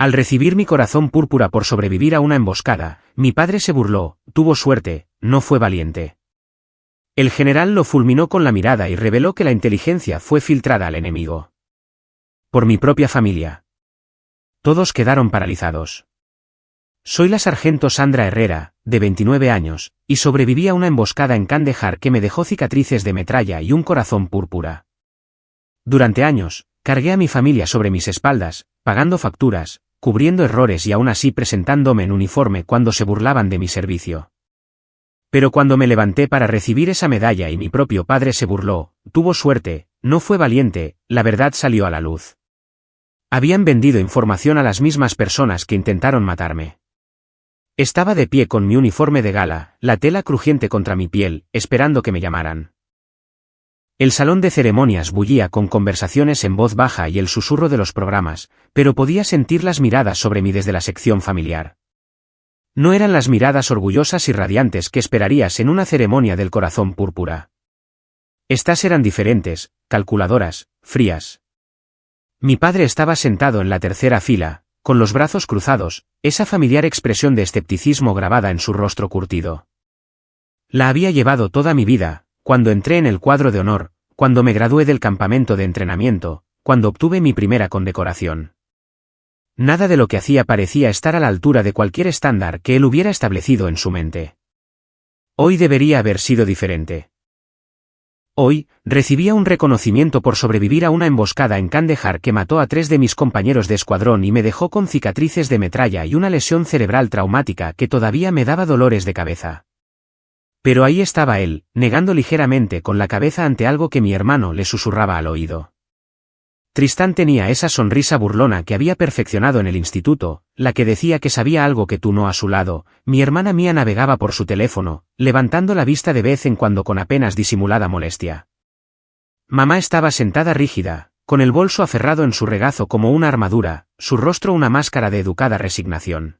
Al recibir mi corazón púrpura por sobrevivir a una emboscada, mi padre se burló, tuvo suerte, no fue valiente. El general lo fulminó con la mirada y reveló que la inteligencia fue filtrada al enemigo. Por mi propia familia. Todos quedaron paralizados. Soy la sargento Sandra Herrera, de 29 años, y sobreviví a una emboscada en Kandahar que me dejó cicatrices de metralla y un corazón púrpura. Durante años, cargué a mi familia sobre mis espaldas, pagando facturas, cubriendo errores y aún así presentándome en uniforme cuando se burlaban de mi servicio. Pero cuando me levanté para recibir esa medalla y mi propio padre se burló, tuvo suerte, no fue valiente, la verdad salió a la luz. Habían vendido información a las mismas personas que intentaron matarme. Estaba de pie con mi uniforme de gala, la tela crujiente contra mi piel, esperando que me llamaran. El salón de ceremonias bullía con conversaciones en voz baja y el susurro de los programas, pero podía sentir las miradas sobre mí desde la sección familiar. No eran las miradas orgullosas y radiantes que esperarías en una ceremonia del corazón púrpura. Estas eran diferentes, calculadoras, frías. Mi padre estaba sentado en la tercera fila, con los brazos cruzados, esa familiar expresión de escepticismo grabada en su rostro curtido. La había llevado toda mi vida, cuando entré en el cuadro de honor, cuando me gradué del campamento de entrenamiento, cuando obtuve mi primera condecoración. Nada de lo que hacía parecía estar a la altura de cualquier estándar que él hubiera establecido en su mente. Hoy debería haber sido diferente. Hoy, recibía un reconocimiento por sobrevivir a una emboscada en Kandahar que mató a 3 de mis compañeros de escuadrón y me dejó con cicatrices de metralla y una lesión cerebral traumática que todavía me daba dolores de cabeza. Pero ahí estaba él, negando ligeramente con la cabeza ante algo que mi hermano le susurraba al oído. Tristán tenía esa sonrisa burlona que había perfeccionado en el instituto, la que decía que sabía algo que tú no a su lado. Mi hermana Mía navegaba por su teléfono, levantando la vista de vez en cuando con apenas disimulada molestia. Mamá estaba sentada rígida, con el bolso aferrado en su regazo como una armadura, su rostro una máscara de educada resignación.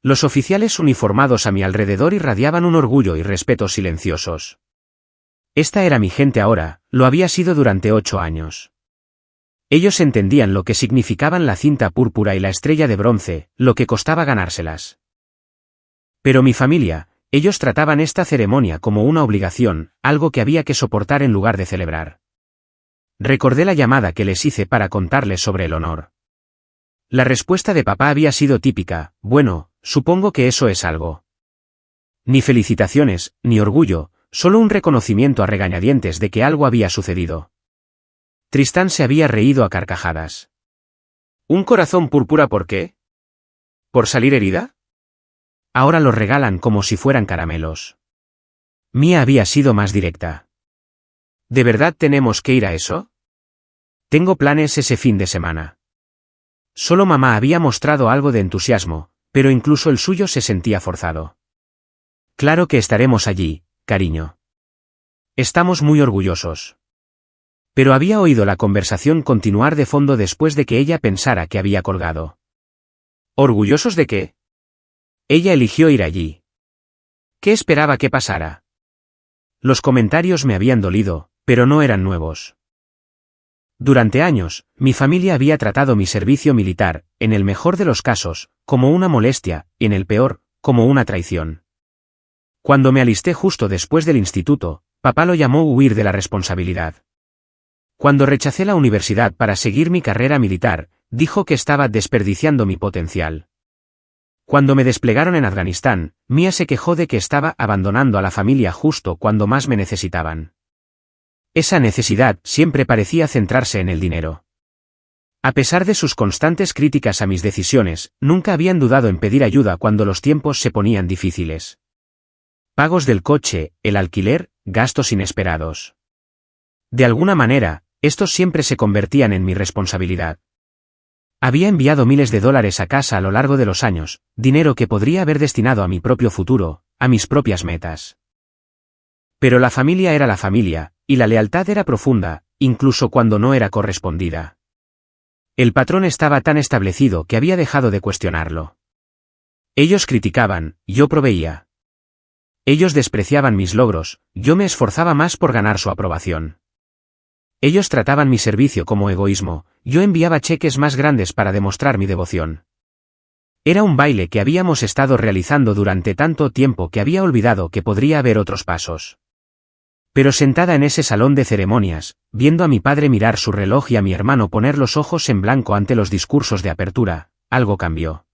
Los oficiales uniformados a mi alrededor irradiaban un orgullo y respeto silenciosos. Esta era mi gente ahora, lo había sido durante 8 años. Ellos entendían lo que significaban la cinta púrpura y la estrella de bronce, lo que costaba ganárselas. Pero mi familia, ellos trataban esta ceremonia como una obligación, algo que había que soportar en lugar de celebrar. Recordé la llamada que les hice para contarles sobre el honor. La respuesta de papá había sido típica: bueno, supongo que eso es algo. Ni felicitaciones, ni orgullo, solo un reconocimiento a regañadientes de que algo había sucedido. Tristán se había reído a carcajadas. ¿Un corazón púrpura por qué? ¿Por salir herida? Ahora los regalan como si fueran caramelos. Mía había sido más directa. ¿De verdad tenemos que ir a eso? Tengo planes ese fin de semana. Solo mamá había mostrado algo de entusiasmo, pero incluso el suyo se sentía forzado. Claro que estaremos allí, cariño. Estamos muy orgullosos. Pero había oído la conversación continuar de fondo después de que ella pensara que había colgado. ¿Orgullosos de qué? Ella eligió ir allí. ¿Qué esperaba que pasara? Los comentarios me habían dolido, pero no eran nuevos. Durante años, mi familia había tratado mi servicio militar, en el mejor de los casos, como una molestia, y en el peor, como una traición. Cuando me alisté justo después del instituto, papá lo llamó huir de la responsabilidad. Cuando rechacé la universidad para seguir mi carrera militar, dijo que estaba desperdiciando mi potencial. Cuando me desplegaron en Afganistán, Mía se quejó de que estaba abandonando a la familia justo cuando más me necesitaban. Esa necesidad siempre parecía centrarse en el dinero. A pesar de sus constantes críticas a mis decisiones, nunca habían dudado en pedir ayuda cuando los tiempos se ponían difíciles. Pagos del coche, el alquiler, gastos inesperados. De alguna manera, estos siempre se convertían en mi responsabilidad. Había enviado miles de dólares a casa a lo largo de los años, dinero que podría haber destinado a mi propio futuro, a mis propias metas. Pero la familia era la familia, y la lealtad era profunda, incluso cuando no era correspondida. El patrón estaba tan establecido que había dejado de cuestionarlo. Ellos criticaban, yo proveía. Ellos despreciaban mis logros, yo me esforzaba más por ganar su aprobación. Ellos trataban mi servicio como egoísmo, yo enviaba cheques más grandes para demostrar mi devoción. Era un baile que habíamos estado realizando durante tanto tiempo que había olvidado que podría haber otros pasos. Pero sentada en ese salón de ceremonias, viendo a mi padre mirar su reloj y a mi hermano poner los ojos en blanco ante los discursos de apertura, algo cambió.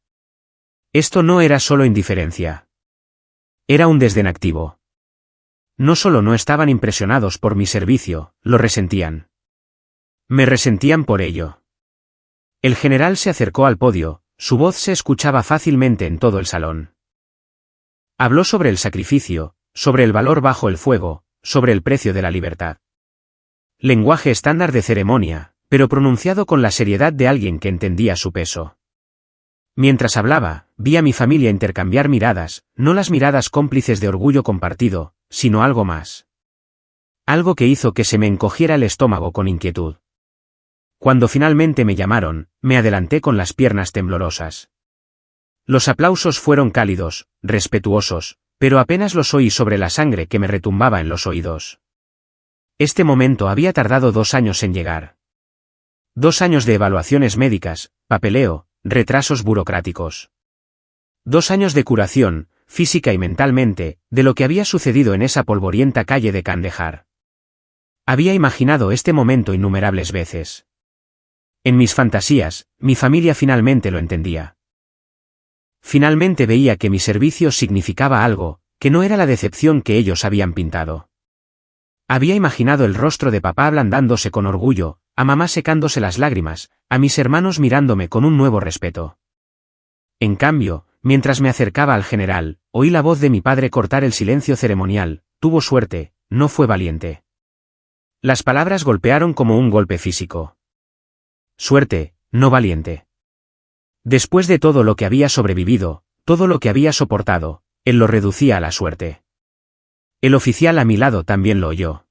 Esto no era solo indiferencia. Era un desdén activo. No solo no estaban impresionados por mi servicio, lo resentían. Me resentían por ello. El general se acercó al podio, su voz se escuchaba fácilmente en todo el salón. Habló sobre el sacrificio, sobre el valor bajo el fuego, sobre el precio de la libertad. Lenguaje estándar de ceremonia, pero pronunciado con la seriedad de alguien que entendía su peso. Mientras hablaba, vi a mi familia intercambiar miradas, no las miradas cómplices de orgullo compartido, sino algo más. Algo que hizo que se me encogiera el estómago con inquietud. Cuando finalmente me llamaron, me adelanté con las piernas temblorosas. Los aplausos fueron cálidos, respetuosos, pero apenas los oí sobre la sangre que me retumbaba en los oídos. Este momento había tardado 2 años en llegar. 2 años de evaluaciones médicas, papeleo, retrasos burocráticos. 2 años de curación, física y mentalmente, de lo que había sucedido en esa polvorienta calle de Kandahar. Había imaginado este momento innumerables veces. En mis fantasías, mi familia finalmente lo entendía. Finalmente veía que mi servicio significaba algo, que no era la decepción que ellos habían pintado. Había imaginado el rostro de papá ablandándose con orgullo, a mamá secándose las lágrimas, a mis hermanos mirándome con un nuevo respeto. En cambio, mientras me acercaba al general, oí la voz de mi padre cortar el silencio ceremonial: tuvo suerte, no fue valiente. Las palabras golpearon como un golpe físico. Suerte, no valiente. Después de todo lo que había sobrevivido, todo lo que había soportado, él lo reducía a la suerte. El oficial a mi lado también lo oyó.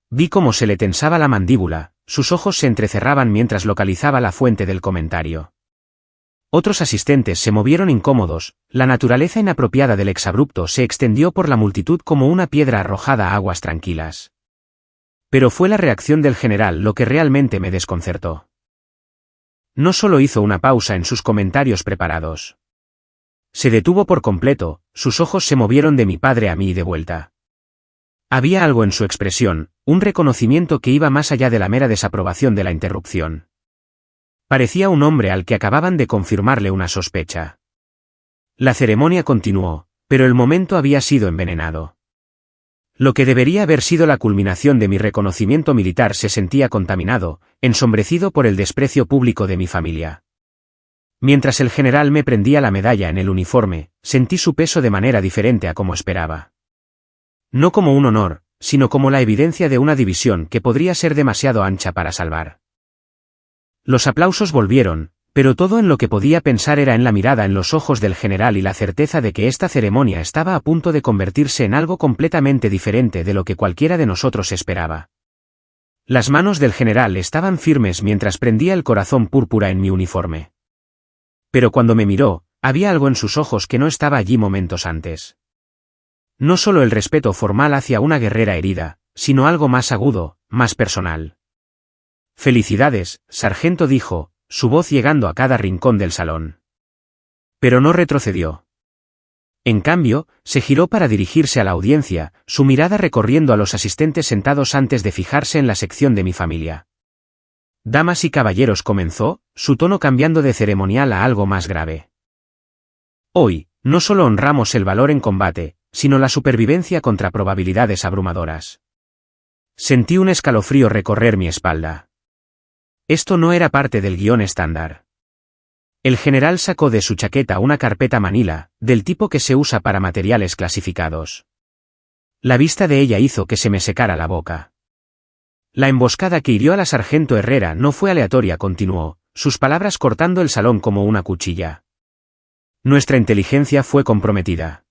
Vi cómo se le tensaba la mandíbula, sus ojos se entrecerraban mientras localizaba la fuente del comentario. Otros asistentes se movieron incómodos, la naturaleza inapropiada del exabrupto se extendió por la multitud como una piedra arrojada a aguas tranquilas. Pero fue la reacción del general lo que realmente me desconcertó. No solo hizo una pausa en sus comentarios preparados. Se detuvo por completo, sus ojos se movieron de mi padre a mí y de vuelta. Había algo en su expresión, un reconocimiento que iba más allá de la mera desaprobación de la interrupción. Parecía un hombre al que acababan de confirmarle una sospecha. La ceremonia continuó, pero el momento había sido envenenado. Lo que debería haber sido la culminación de mi reconocimiento militar se sentía contaminado, ensombrecido por el desprecio público de mi familia. Mientras el general me prendía la medalla en el uniforme, sentí su peso de manera diferente a como esperaba. No como un honor, sino como la evidencia de una división que podría ser demasiado ancha para salvar. Los aplausos volvieron, pero todo en lo que podía pensar era en la mirada en los ojos del general y la certeza de que esta ceremonia estaba a punto de convertirse en algo completamente diferente de lo que cualquiera de nosotros esperaba. Las manos del general estaban firmes mientras prendía el corazón púrpura en mi uniforme. Pero cuando me miró, había algo en sus ojos que no estaba allí momentos antes. No solo el respeto formal hacia una guerrera herida, sino algo más agudo, más personal. «Felicidades, sargento», dijo, su voz llegando a cada rincón del salón. Pero no retrocedió. En cambio, se giró para dirigirse a la audiencia, su mirada recorriendo a los asistentes sentados antes de fijarse en la sección de mi familia. «Damas y caballeros», comenzó, su tono cambiando de ceremonial a algo más grave. «Hoy, no solo honramos el valor en combate, sino la supervivencia contra probabilidades abrumadoras». Sentí un escalofrío recorrer mi espalda. Esto no era parte del guión estándar. El general sacó de su chaqueta una carpeta manila, del tipo que se usa para materiales clasificados. La vista de ella hizo que se me secara la boca. La emboscada que hirió a la sargento Herrera no fue aleatoria, continuó, sus palabras cortando el salón como una cuchilla. Nuestra inteligencia fue comprometida.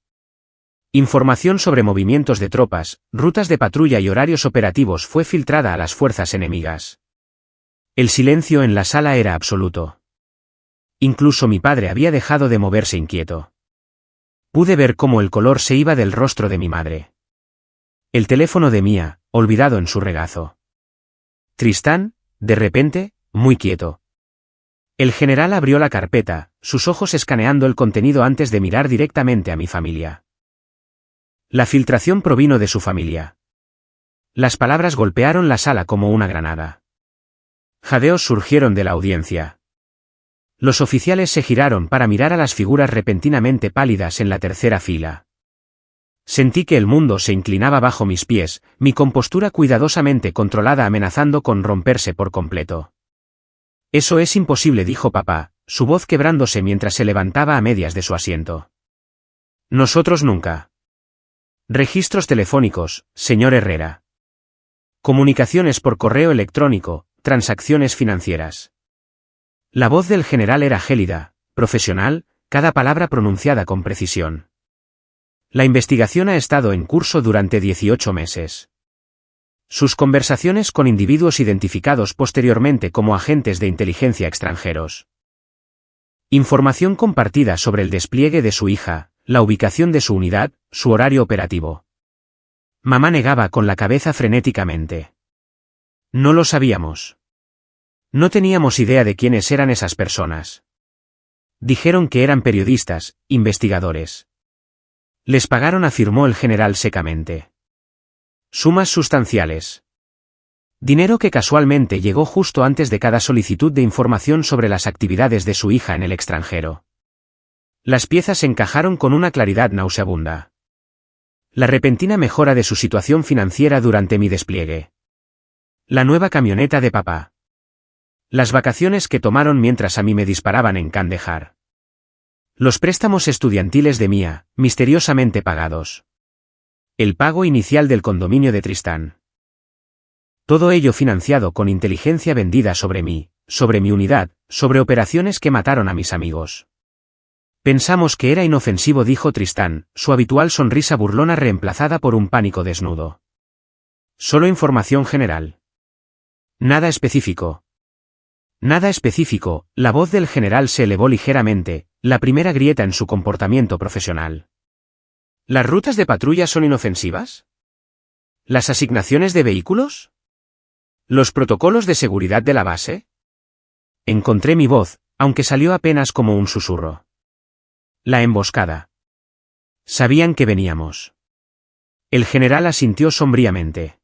Información sobre movimientos de tropas, rutas de patrulla y horarios operativos fue filtrada a las fuerzas enemigas. El silencio en la sala era absoluto. Incluso mi padre había dejado de moverse inquieto. Pude ver cómo el color se iba del rostro de mi madre. El teléfono de Mía, olvidado en su regazo. Tristán, de repente, muy quieto. El general abrió la carpeta, sus ojos escaneando el contenido antes de mirar directamente a mi familia. La filtración provino de su familia. Las palabras golpearon la sala como una granada. Jadeos surgieron de la audiencia. Los oficiales se giraron para mirar a las figuras repentinamente pálidas en la tercera fila. Sentí que el mundo se inclinaba bajo mis pies, mi compostura cuidadosamente controlada amenazando con romperse por completo. Eso es imposible, dijo papá, su voz quebrándose mientras se levantaba a medias de su asiento. Nosotros nunca. Registros telefónicos, señor Herrera. Comunicaciones por correo electrónico, transacciones financieras. La voz del general era gélida, profesional, cada palabra pronunciada con precisión. La investigación ha estado en curso durante 18 meses. Sus conversaciones con individuos identificados posteriormente como agentes de inteligencia extranjeros. Información compartida sobre el despliegue de su hija, la ubicación de su unidad, su horario operativo. Mamá negaba con la cabeza frenéticamente. No lo sabíamos. No teníamos idea de quiénes eran esas personas. Dijeron que eran periodistas, investigadores. Les pagaron, afirmó el general secamente. Sumas sustanciales. Dinero que casualmente llegó justo antes de cada solicitud de información sobre las actividades de su hija en el extranjero. Las piezas encajaron con una claridad nauseabunda. La repentina mejora de su situación financiera durante mi despliegue. La nueva camioneta de papá. Las vacaciones que tomaron mientras a mí me disparaban en Kandahar. Los préstamos estudiantiles de Mía, misteriosamente pagados. El pago inicial del condominio de Tristán. Todo ello financiado con inteligencia vendida sobre mí, sobre mi unidad, sobre operaciones que mataron a mis amigos. Pensamos que era inofensivo, dijo Tristán, su habitual sonrisa burlona reemplazada por un pánico desnudo. Solo información general. Nada específico. Nada específico, la voz del general se elevó ligeramente, la primera grieta en su comportamiento profesional. ¿Las rutas de patrulla son inofensivas? ¿Las asignaciones de vehículos? ¿Los protocolos de seguridad de la base? Encontré mi voz, aunque salió apenas como un susurro. La emboscada. Sabían que veníamos. El general asintió sombríamente.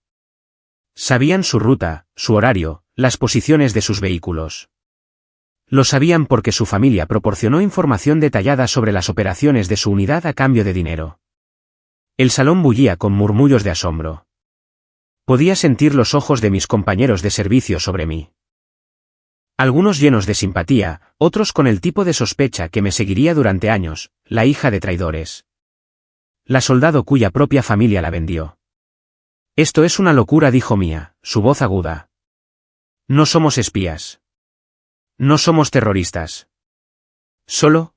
Sabían su ruta, su horario, las posiciones de sus vehículos. Lo sabían porque su familia proporcionó información detallada sobre las operaciones de su unidad a cambio de dinero. El salón bullía con murmullos de asombro. Podía sentir los ojos de mis compañeros de servicio sobre mí. Algunos llenos de simpatía, otros con el tipo de sospecha que me seguiría durante años, la hija de traidores. La soldado cuya propia familia la vendió. Esto es una locura, dijo Mía, su voz aguda. No somos espías. No somos terroristas. Solo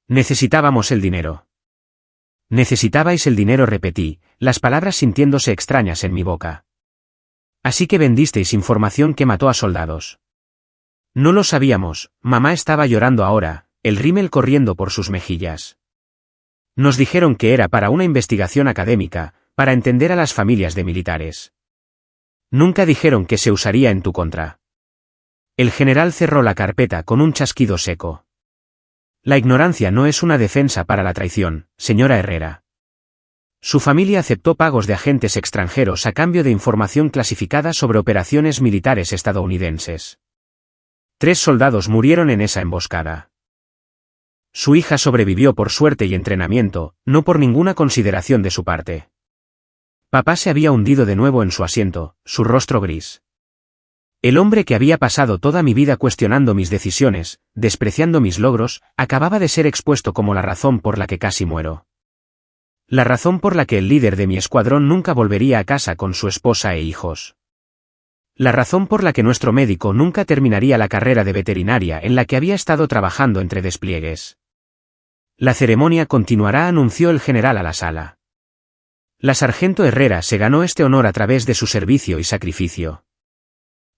necesitábamos el dinero. Necesitabais el dinero, repetí, las palabras sintiéndose extrañas en mi boca. Así que vendisteis información que mató a soldados. No lo sabíamos, mamá estaba llorando ahora, el rímel corriendo por sus mejillas. Nos dijeron que era para una investigación académica, para entender a las familias de militares. Nunca dijeron que se usaría en tu contra. El general cerró la carpeta con un chasquido seco. La ignorancia no es una defensa para la traición, señora Herrera. Su familia aceptó pagos de agentes extranjeros a cambio de información clasificada sobre operaciones militares estadounidenses. 3 soldados murieron en esa emboscada. Su hija sobrevivió por suerte y entrenamiento, no por ninguna consideración de su parte. Papá se había hundido de nuevo en su asiento, su rostro gris. El hombre que había pasado toda mi vida cuestionando mis decisiones, despreciando mis logros, acababa de ser expuesto como la razón por la que casi muero. La razón por la que el líder de mi escuadrón nunca volvería a casa con su esposa e hijos. La razón por la que nuestro médico nunca terminaría la carrera de veterinaria en la que había estado trabajando entre despliegues. La ceremonia continuará, anunció el general a la sala. La sargento Herrera se ganó este honor a través de su servicio y sacrificio.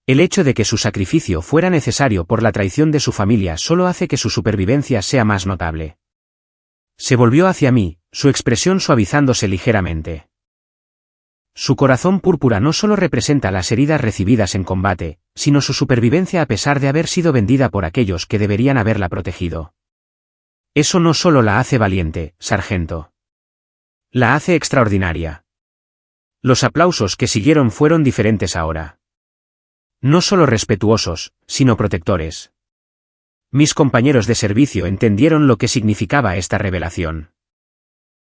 El hecho de que su sacrificio fuera necesario por la traición de su familia solo hace que su supervivencia sea más notable. Se volvió hacia mí, su expresión suavizándose ligeramente. Su corazón púrpura no solo representa las heridas recibidas en combate, sino su supervivencia a pesar de haber sido vendida por aquellos que deberían haberla protegido. Eso no solo la hace valiente, sargento. La hace extraordinaria. Los aplausos que siguieron fueron diferentes ahora. No solo respetuosos, sino protectores. Mis compañeros de servicio entendieron lo que significaba esta revelación.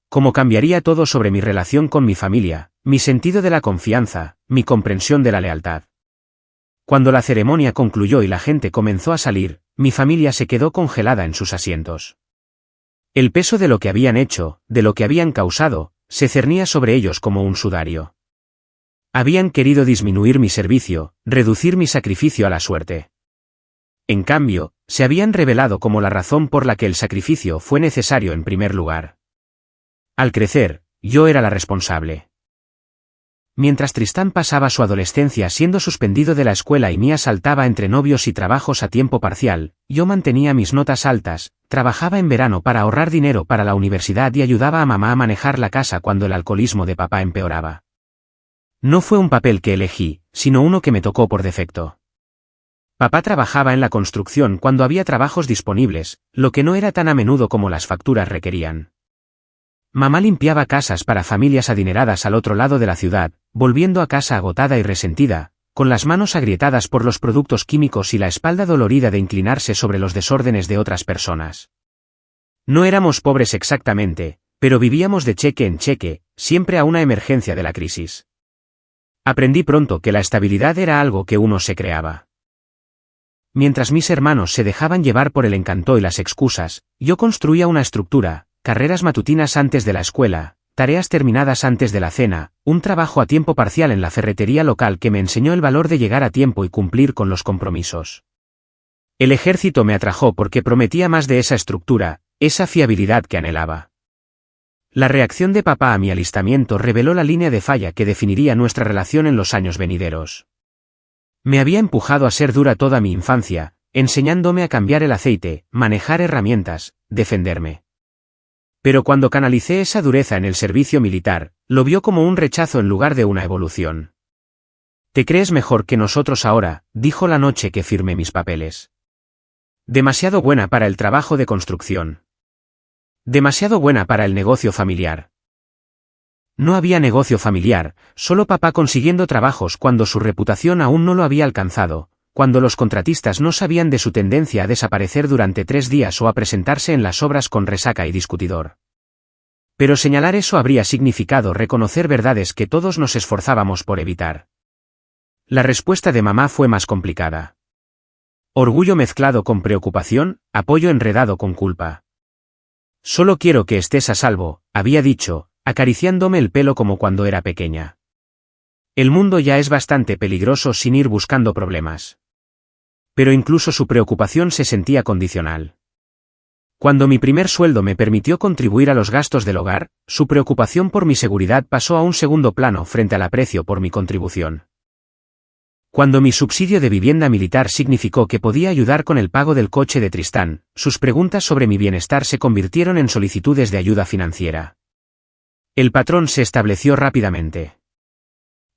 Cómo cambiaría todo sobre mi relación con mi familia, mi sentido de la confianza, mi comprensión de la lealtad. Cuando la ceremonia concluyó y la gente comenzó a salir, mi familia se quedó congelada en sus asientos. El peso de lo que habían hecho, de lo que habían causado, se cernía sobre ellos como un sudario. Habían querido disminuir mi servicio, reducir mi sacrificio a la suerte. En cambio, se habían revelado como la razón por la que el sacrificio fue necesario en primer lugar. Al crecer, yo era la responsable. Mientras Tristán pasaba su adolescencia siendo suspendido de la escuela y Mia saltaba entre novios y trabajos a tiempo parcial, yo mantenía mis notas altas, trabajaba en verano para ahorrar dinero para la universidad y ayudaba a mamá a manejar la casa cuando el alcoholismo de papá empeoraba. No fue un papel que elegí, sino uno que me tocó por defecto. Papá trabajaba en la construcción cuando había trabajos disponibles, lo que no era tan a menudo como las facturas requerían. Mamá limpiaba casas para familias adineradas al otro lado de la ciudad, volviendo a casa agotada y resentida, con las manos agrietadas por los productos químicos y la espalda dolorida de inclinarse sobre los desórdenes de otras personas. No éramos pobres exactamente, pero vivíamos de cheque en cheque, siempre a una emergencia de la crisis. Aprendí pronto que la estabilidad era algo que uno se creaba. Mientras mis hermanos se dejaban llevar por el encanto y las excusas, yo construía una estructura. Carreras matutinas antes de la escuela, tareas terminadas antes de la cena, un trabajo a tiempo parcial en la ferretería local que me enseñó el valor de llegar a tiempo y cumplir con los compromisos. El ejército me atrajo porque prometía más de esa estructura, esa fiabilidad que anhelaba. La reacción de papá a mi alistamiento reveló la línea de falla que definiría nuestra relación en los años venideros. Me había empujado a ser dura toda mi infancia, enseñándome a cambiar el aceite, manejar herramientas, defenderme. Pero cuando canalicé esa dureza en el servicio militar, lo vio como un rechazo en lugar de una evolución. «Te crees mejor que nosotros ahora», dijo la noche que firmé mis papeles. «Demasiado buena para el trabajo de construcción. Demasiado buena para el negocio familiar». No había negocio familiar, solo papá consiguiendo trabajos cuando su reputación aún no lo había alcanzado, cuando los contratistas no sabían de su tendencia a desaparecer durante 3 días o a presentarse en las obras con resaca y discutidor. Pero señalar eso habría significado reconocer verdades que todos nos esforzábamos por evitar. La respuesta de mamá fue más complicada. Orgullo mezclado con preocupación, apoyo enredado con culpa. «Solo quiero que estés a salvo», había dicho, acariciándome el pelo como cuando era pequeña. «El mundo ya es bastante peligroso sin ir buscando problemas». Pero incluso su preocupación se sentía condicional. Cuando mi primer sueldo me permitió contribuir a los gastos del hogar, su preocupación por mi seguridad pasó a un segundo plano frente al aprecio por mi contribución. Cuando mi subsidio de vivienda militar significó que podía ayudar con el pago del coche de Tristán, sus preguntas sobre mi bienestar se convirtieron en solicitudes de ayuda financiera. El patrón se estableció rápidamente.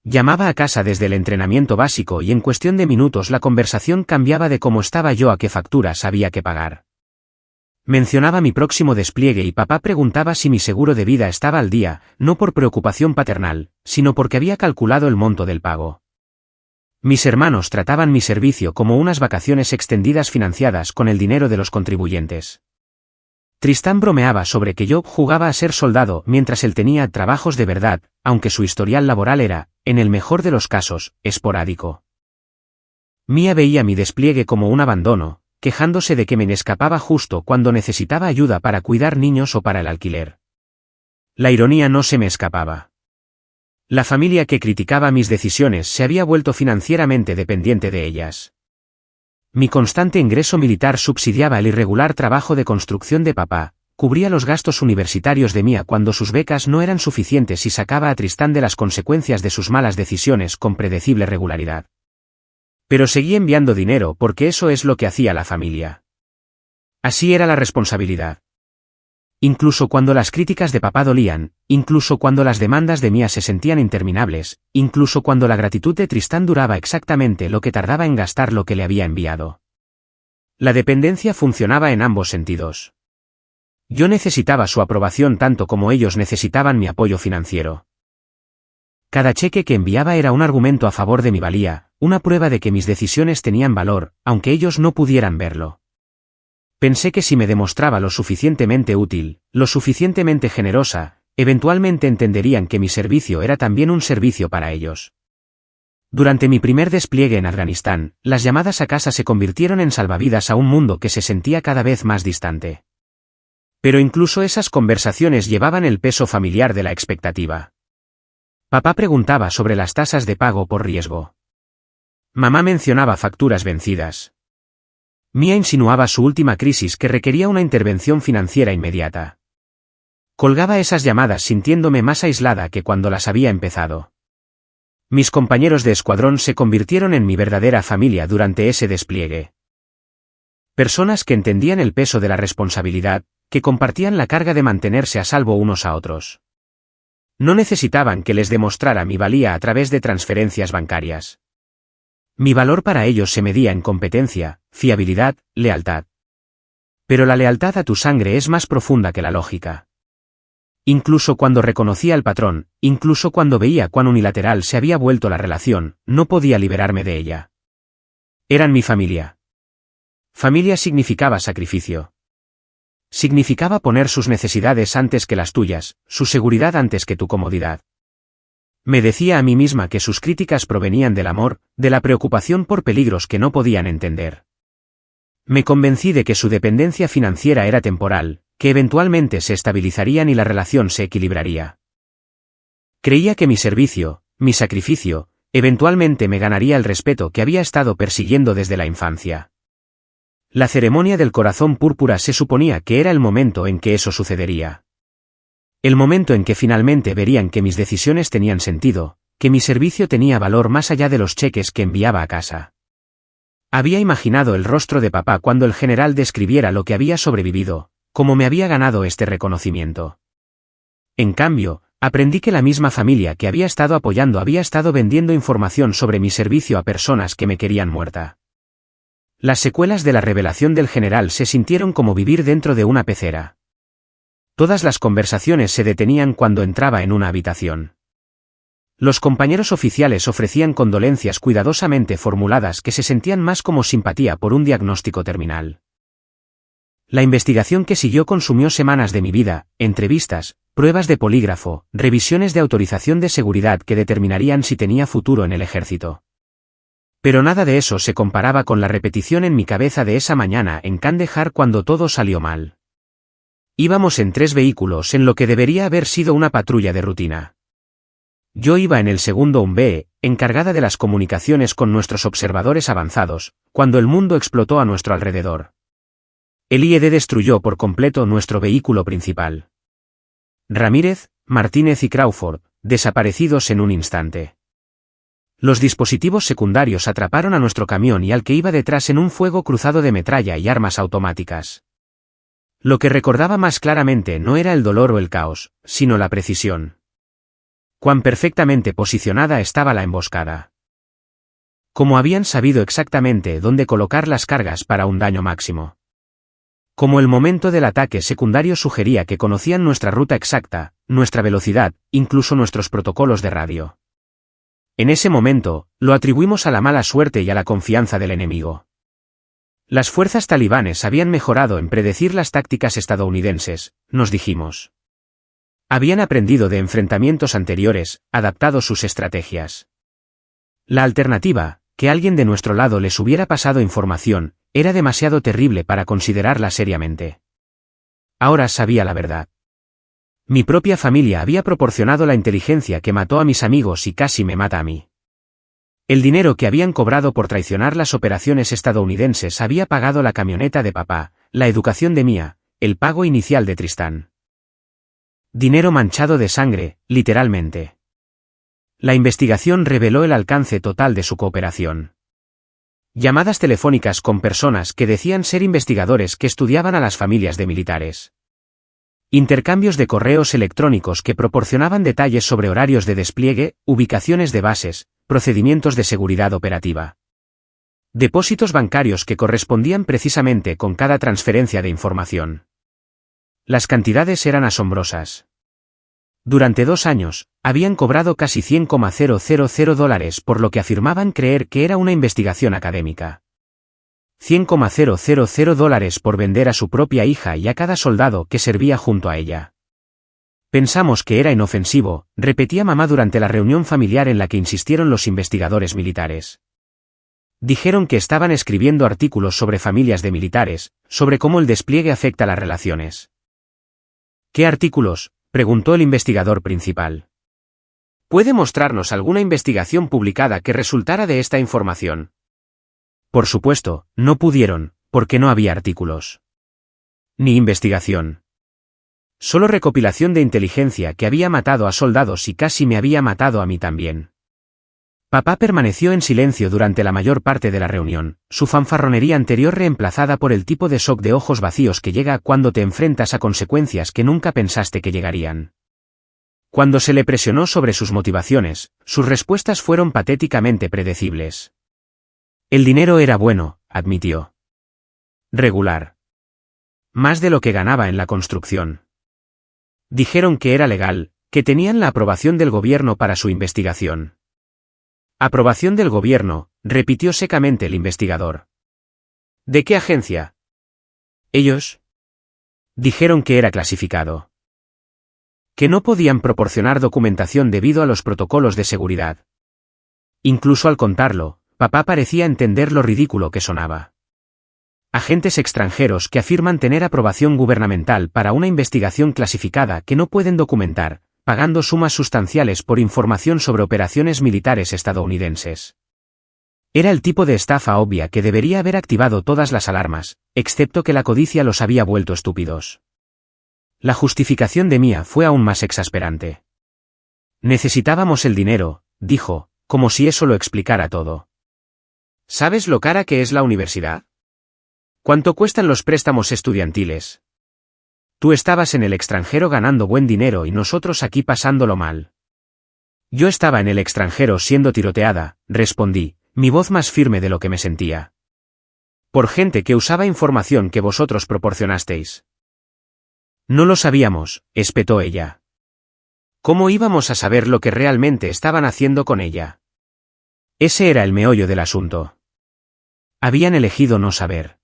Llamaba a casa desde el entrenamiento básico y en cuestión de minutos la conversación cambiaba de cómo estaba yo a qué facturas había que pagar. Mencionaba mi próximo despliegue y papá preguntaba si mi seguro de vida estaba al día, no por preocupación paternal, sino porque había calculado el monto del pago. Mis hermanos trataban mi servicio como unas vacaciones extendidas financiadas con el dinero de los contribuyentes. Tristán bromeaba sobre que yo jugaba a ser soldado mientras él tenía trabajos de verdad, aunque su historial laboral era, en el mejor de los casos, esporádico. Mia veía mi despliegue como un abandono, quejándose de que me escapaba justo cuando necesitaba ayuda para cuidar niños o para el alquiler. La ironía no se me escapaba. La familia que criticaba mis decisiones se había vuelto financieramente dependiente de ellas. Mi constante ingreso militar subsidiaba el irregular trabajo de construcción de papá, cubría los gastos universitarios de Mia cuando sus becas no eran suficientes y sacaba a Tristán de las consecuencias de sus malas decisiones con predecible regularidad. Pero seguí enviando dinero porque eso es lo que hacía la familia. Así era la responsabilidad. Incluso cuando las críticas de papá dolían, incluso cuando las demandas de Mia se sentían interminables, incluso cuando la gratitud de Tristán duraba exactamente lo que tardaba en gastar lo que le había enviado. La dependencia funcionaba en ambos sentidos. Yo necesitaba su aprobación tanto como ellos necesitaban mi apoyo financiero. Cada cheque que enviaba era un argumento a favor de mi valía, una prueba de que mis decisiones tenían valor, aunque ellos no pudieran verlo. Pensé que si me demostraba lo suficientemente útil, lo suficientemente generosa, eventualmente entenderían que mi servicio era también un servicio para ellos. Durante mi primer despliegue en Afganistán, las llamadas a casa se convirtieron en salvavidas a un mundo que se sentía cada vez más distante. Pero incluso esas conversaciones llevaban el peso familiar de la expectativa. Papá preguntaba sobre las tasas de pago por riesgo. Mamá mencionaba facturas vencidas. Mia insinuaba su última crisis que requería una intervención financiera inmediata. Colgaba esas llamadas sintiéndome más aislada que cuando las había empezado. Mis compañeros de escuadrón se convirtieron en mi verdadera familia durante ese despliegue. Personas que entendían el peso de la responsabilidad, que compartían la carga de mantenerse a salvo unos a otros. No necesitaban que les demostrara mi valía a través de transferencias bancarias. Mi valor para ellos se medía en competencia, fiabilidad, lealtad. Pero la lealtad a tu sangre es más profunda que la lógica. Incluso cuando reconocía al patrón, incluso cuando veía cuán unilateral se había vuelto la relación, no podía liberarme de ella. Eran mi familia. Familia significaba sacrificio. Significaba poner sus necesidades antes que las tuyas, su seguridad antes que tu comodidad. Me decía a mí misma que sus críticas provenían del amor, de la preocupación por peligros que no podían entender. Me convencí de que su dependencia financiera era temporal, que eventualmente se estabilizarían y la relación se equilibraría. Creía que mi servicio, mi sacrificio, eventualmente me ganaría el respeto que había estado persiguiendo desde la infancia. La ceremonia del corazón púrpura se suponía que era el momento en que eso sucedería. El momento en que finalmente verían que mis decisiones tenían sentido, que mi servicio tenía valor más allá de los cheques que enviaba a casa. Había imaginado el rostro de papá cuando el general describiera lo que había sobrevivido, cómo me había ganado este reconocimiento. En cambio, aprendí que la misma familia que había estado apoyando había estado vendiendo información sobre mi servicio a personas que me querían muerta. Las secuelas de la revelación del general se sintieron como vivir dentro de una pecera. Todas las conversaciones se detenían cuando entraba en una habitación. Los compañeros oficiales ofrecían condolencias cuidadosamente formuladas que se sentían más como simpatía por un diagnóstico terminal. La investigación que siguió consumió semanas de mi vida, entrevistas, pruebas de polígrafo, revisiones de autorización de seguridad que determinarían si tenía futuro en el ejército. Pero nada de eso se comparaba con la repetición en mi cabeza de esa mañana en Kandahar cuando todo salió mal. Íbamos en 3 vehículos en lo que debería haber sido una patrulla de rutina. Yo iba en el segundo UMB, encargada de las comunicaciones con nuestros observadores avanzados, cuando el mundo explotó a nuestro alrededor. El IED destruyó por completo nuestro vehículo principal. Ramírez, Martínez y Crawford, desaparecidos en un instante. Los dispositivos secundarios atraparon a nuestro camión y al que iba detrás en un fuego cruzado de metralla y armas automáticas. Lo que recordaba más claramente no era el dolor o el caos, sino la precisión. Cuán perfectamente posicionada estaba la emboscada. Cómo habían sabido exactamente dónde colocar las cargas para un daño máximo. Como el momento del ataque secundario sugería que conocían nuestra ruta exacta, nuestra velocidad, incluso nuestros protocolos de radio. En ese momento, lo atribuimos a la mala suerte y a la confianza del enemigo. Las fuerzas talibanes habían mejorado en predecir las tácticas estadounidenses, nos dijimos. Habían aprendido de enfrentamientos anteriores, adaptado sus estrategias. La alternativa, que alguien de nuestro lado les hubiera pasado información, era demasiado terrible para considerarla seriamente. Ahora sabía la verdad. Mi propia familia había proporcionado la inteligencia que mató a mis amigos y casi me mata a mí. El dinero que habían cobrado por traicionar las operaciones estadounidenses había pagado la camioneta de papá, la educación de Mia, el pago inicial de Tristán. Dinero manchado de sangre, literalmente. La investigación reveló el alcance total de su cooperación. Llamadas telefónicas con personas que decían ser investigadores que estudiaban a las familias de militares. Intercambios de correos electrónicos que proporcionaban detalles sobre horarios de despliegue, ubicaciones de bases, procedimientos de seguridad operativa. Depósitos bancarios que correspondían precisamente con cada transferencia de información. Las cantidades eran asombrosas. Durante 2 años, habían cobrado casi $100,000 por lo que afirmaban creer que era una investigación académica. $100,000 por vender a su propia hija y a cada soldado que servía junto a ella. Pensamos que era inofensivo, repetía mamá durante la reunión familiar en la que insistieron los investigadores militares. Dijeron que estaban escribiendo artículos sobre familias de militares, sobre cómo el despliegue afecta las relaciones. ¿Qué artículos?, preguntó el investigador principal. ¿Puede mostrarnos alguna investigación publicada que resultara de esta información? Por supuesto, no pudieron, porque no había artículos. Ni investigación. Solo recopilación de inteligencia que había matado a soldados y casi me había matado a mí también. Papá permaneció en silencio durante la mayor parte de la reunión, su fanfarronería anterior reemplazada por el tipo de shock de ojos vacíos que llega cuando te enfrentas a consecuencias que nunca pensaste que llegarían. Cuando se le presionó sobre sus motivaciones, sus respuestas fueron patéticamente predecibles. El dinero era bueno, admitió. Regular. Más de lo que ganaba en la construcción. Dijeron que era legal, que tenían la aprobación del gobierno para su investigación. Aprobación del gobierno, repitió secamente el investigador. ¿De qué agencia? Ellos dijeron que era clasificado. Que no podían proporcionar documentación debido a los protocolos de seguridad. Incluso al contarlo, papá parecía entender lo ridículo que sonaba. Agentes extranjeros que afirman tener aprobación gubernamental para una investigación clasificada que no pueden documentar, pagando sumas sustanciales por información sobre operaciones militares estadounidenses. Era el tipo de estafa obvia que debería haber activado todas las alarmas, excepto que la codicia los había vuelto estúpidos. La justificación de Mia fue aún más exasperante. Necesitábamos el dinero, dijo, como si eso lo explicara todo. ¿Sabes lo cara que es la universidad? ¿Cuánto cuestan los préstamos estudiantiles? Tú estabas en el extranjero ganando buen dinero y nosotros aquí pasándolo mal. Yo estaba en el extranjero siendo tiroteada, respondí, mi voz más firme de lo que me sentía. Por gente que usaba información que vosotros proporcionasteis. No lo sabíamos, espetó ella. ¿Cómo íbamos a saber lo que realmente estaban haciendo con ella? Ese era el meollo del asunto. Habían elegido no saber.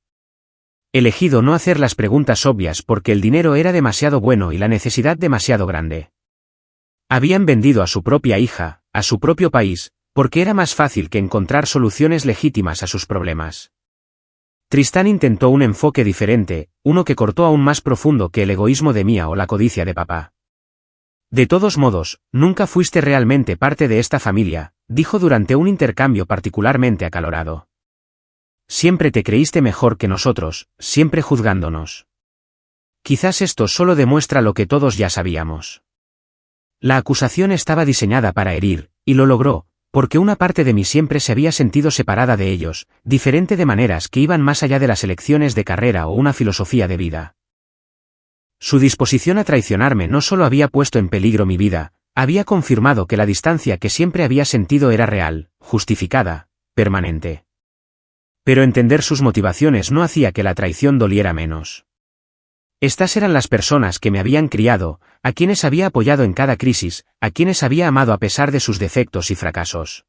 Elegido no hacer las preguntas obvias porque el dinero era demasiado bueno y la necesidad demasiado grande. Habían vendido a su propia hija, a su propio país, porque era más fácil que encontrar soluciones legítimas a sus problemas. Tristán intentó un enfoque diferente, uno que cortó aún más profundo que el egoísmo de Mia o la codicia de papá. De todos modos, nunca fuiste realmente parte de esta familia, dijo durante un intercambio particularmente acalorado. Siempre te creíste mejor que nosotros, siempre juzgándonos. Quizás esto solo demuestra lo que todos ya sabíamos. La acusación estaba diseñada para herir, y lo logró, porque una parte de mí siempre se había sentido separada de ellos, diferente de maneras que iban más allá de las elecciones de carrera o una filosofía de vida. Su disposición a traicionarme no solo había puesto en peligro mi vida, había confirmado que la distancia que siempre había sentido era real, justificada, permanente. Pero entender sus motivaciones no hacía que la traición doliera menos. Estas eran las personas que me habían criado, a quienes había apoyado en cada crisis, a quienes había amado a pesar de sus defectos y fracasos.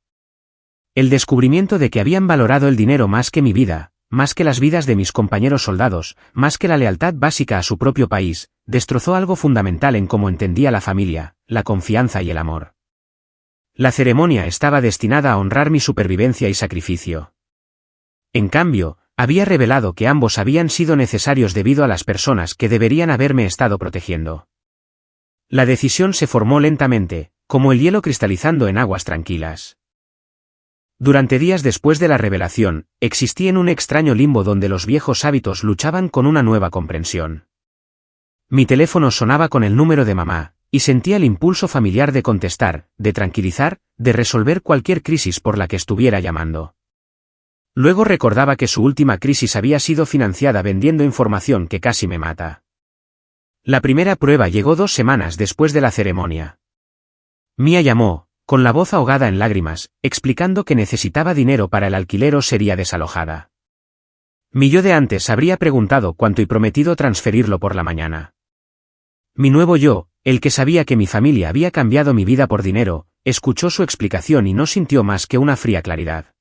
El descubrimiento de que habían valorado el dinero más que mi vida, más que las vidas de mis compañeros soldados, más que la lealtad básica a su propio país, destrozó algo fundamental en cómo entendía la familia, la confianza y el amor. La ceremonia estaba destinada a honrar mi supervivencia y sacrificio. En cambio, había revelado que ambos habían sido necesarios debido a las personas que deberían haberme estado protegiendo. La decisión se formó lentamente, como el hielo cristalizando en aguas tranquilas. Durante días después de la revelación, existí en un extraño limbo donde los viejos hábitos luchaban con una nueva comprensión. Mi teléfono sonaba con el número de mamá, y sentía el impulso familiar de contestar, de tranquilizar, de resolver cualquier crisis por la que estuviera llamando. Luego recordaba que su última crisis había sido financiada vendiendo información que casi me mata. La primera prueba llegó 2 semanas después de la ceremonia. Mia llamó, con la voz ahogada en lágrimas, explicando que necesitaba dinero para el alquiler o sería desalojada. Mi yo de antes habría preguntado cuánto y prometido transferirlo por la mañana. Mi nuevo yo, el que sabía que mi familia había cambiado mi vida por dinero, escuchó su explicación y no sintió más que una fría claridad.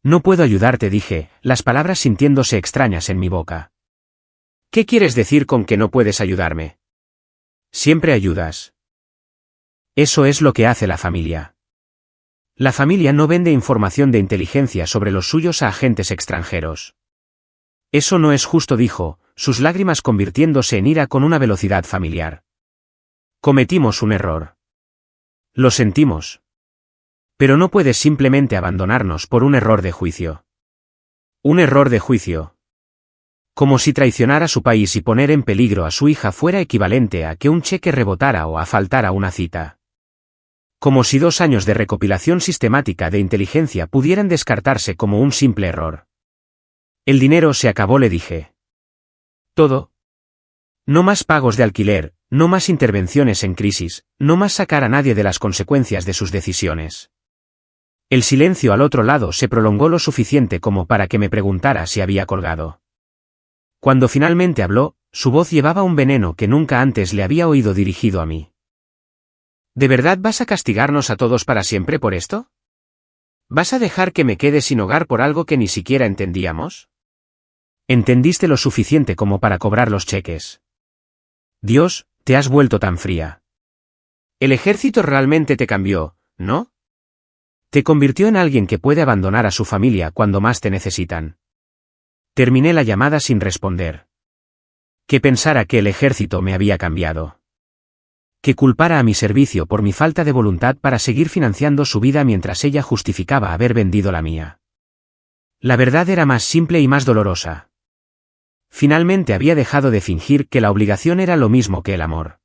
No puedo ayudarte, dije, las palabras sintiéndose extrañas en mi boca. ¿Qué quieres decir con que no puedes ayudarme? Siempre ayudas. Eso es lo que hace la familia. La familia no vende información de inteligencia sobre los suyos a agentes extranjeros. Eso no es justo, dijo, sus lágrimas convirtiéndose en ira con una velocidad familiar. Cometimos un error. Lo sentimos. Pero no puedes simplemente abandonarnos por un error de juicio. Un error de juicio. Como si traicionar a su país y poner en peligro a su hija fuera equivalente a que un cheque rebotara o a faltar a una cita. Como si 2 años de recopilación sistemática de inteligencia pudieran descartarse como un simple error. El dinero se acabó, le dije. Todo. No más pagos de alquiler, no más intervenciones en crisis, no más sacar a nadie de las consecuencias de sus decisiones. El silencio al otro lado se prolongó lo suficiente como para que me preguntara si había colgado. Cuando finalmente habló, su voz llevaba un veneno que nunca antes le había oído dirigido a mí. ¿De verdad vas a castigarnos a todos para siempre por esto? ¿Vas a dejar que me quede sin hogar por algo que ni siquiera entendíamos? Entendiste lo suficiente como para cobrar los cheques. Dios, te has vuelto tan fría. El ejército realmente te cambió, ¿no? Te convirtió en alguien que puede abandonar a su familia cuando más te necesitan. Terminé la llamada sin responder. Que pensara que el ejército me había cambiado. Que culpara a mi servicio por mi falta de voluntad para seguir financiando su vida mientras ella justificaba haber vendido la mía. La verdad era más simple y más dolorosa. Finalmente había dejado de fingir que la obligación era lo mismo que el amor.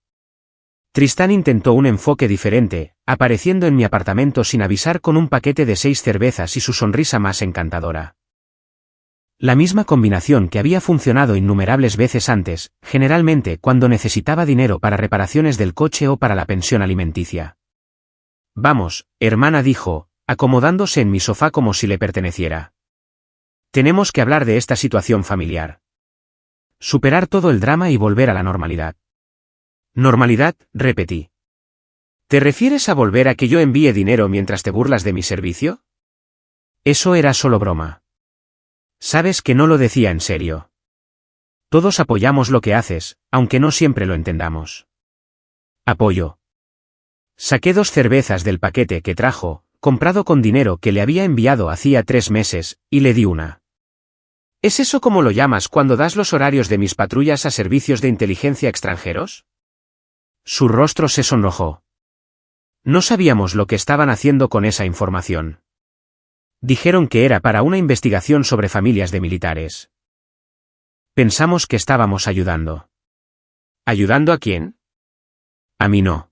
Tristán intentó un enfoque diferente, apareciendo en mi apartamento sin avisar con un paquete de 6 cervezas y su sonrisa más encantadora. La misma combinación que había funcionado innumerables veces antes, generalmente cuando necesitaba dinero para reparaciones del coche o para la pensión alimenticia. Vamos, hermana, dijo, acomodándose en mi sofá como si le perteneciera. Tenemos que hablar de esta situación familiar. Superar todo el drama y volver a la normalidad. Normalidad, repetí. ¿Te refieres a volver a que yo envíe dinero mientras te burlas de mi servicio? Eso era solo broma. Sabes que no lo decía en serio. Todos apoyamos lo que haces, aunque no siempre lo entendamos. Apoyo. Saqué 2 cervezas del paquete que trajo, comprado con dinero que le había enviado hacía 3 meses, y le di una. ¿Es eso como lo llamas cuando das los horarios de mis patrullas a servicios de inteligencia extranjeros? Su rostro se sonrojó. No sabíamos lo que estaban haciendo con esa información. Dijeron que era para una investigación sobre familias de militares. Pensamos que estábamos ayudando. ¿Ayudando a quién? A mí no.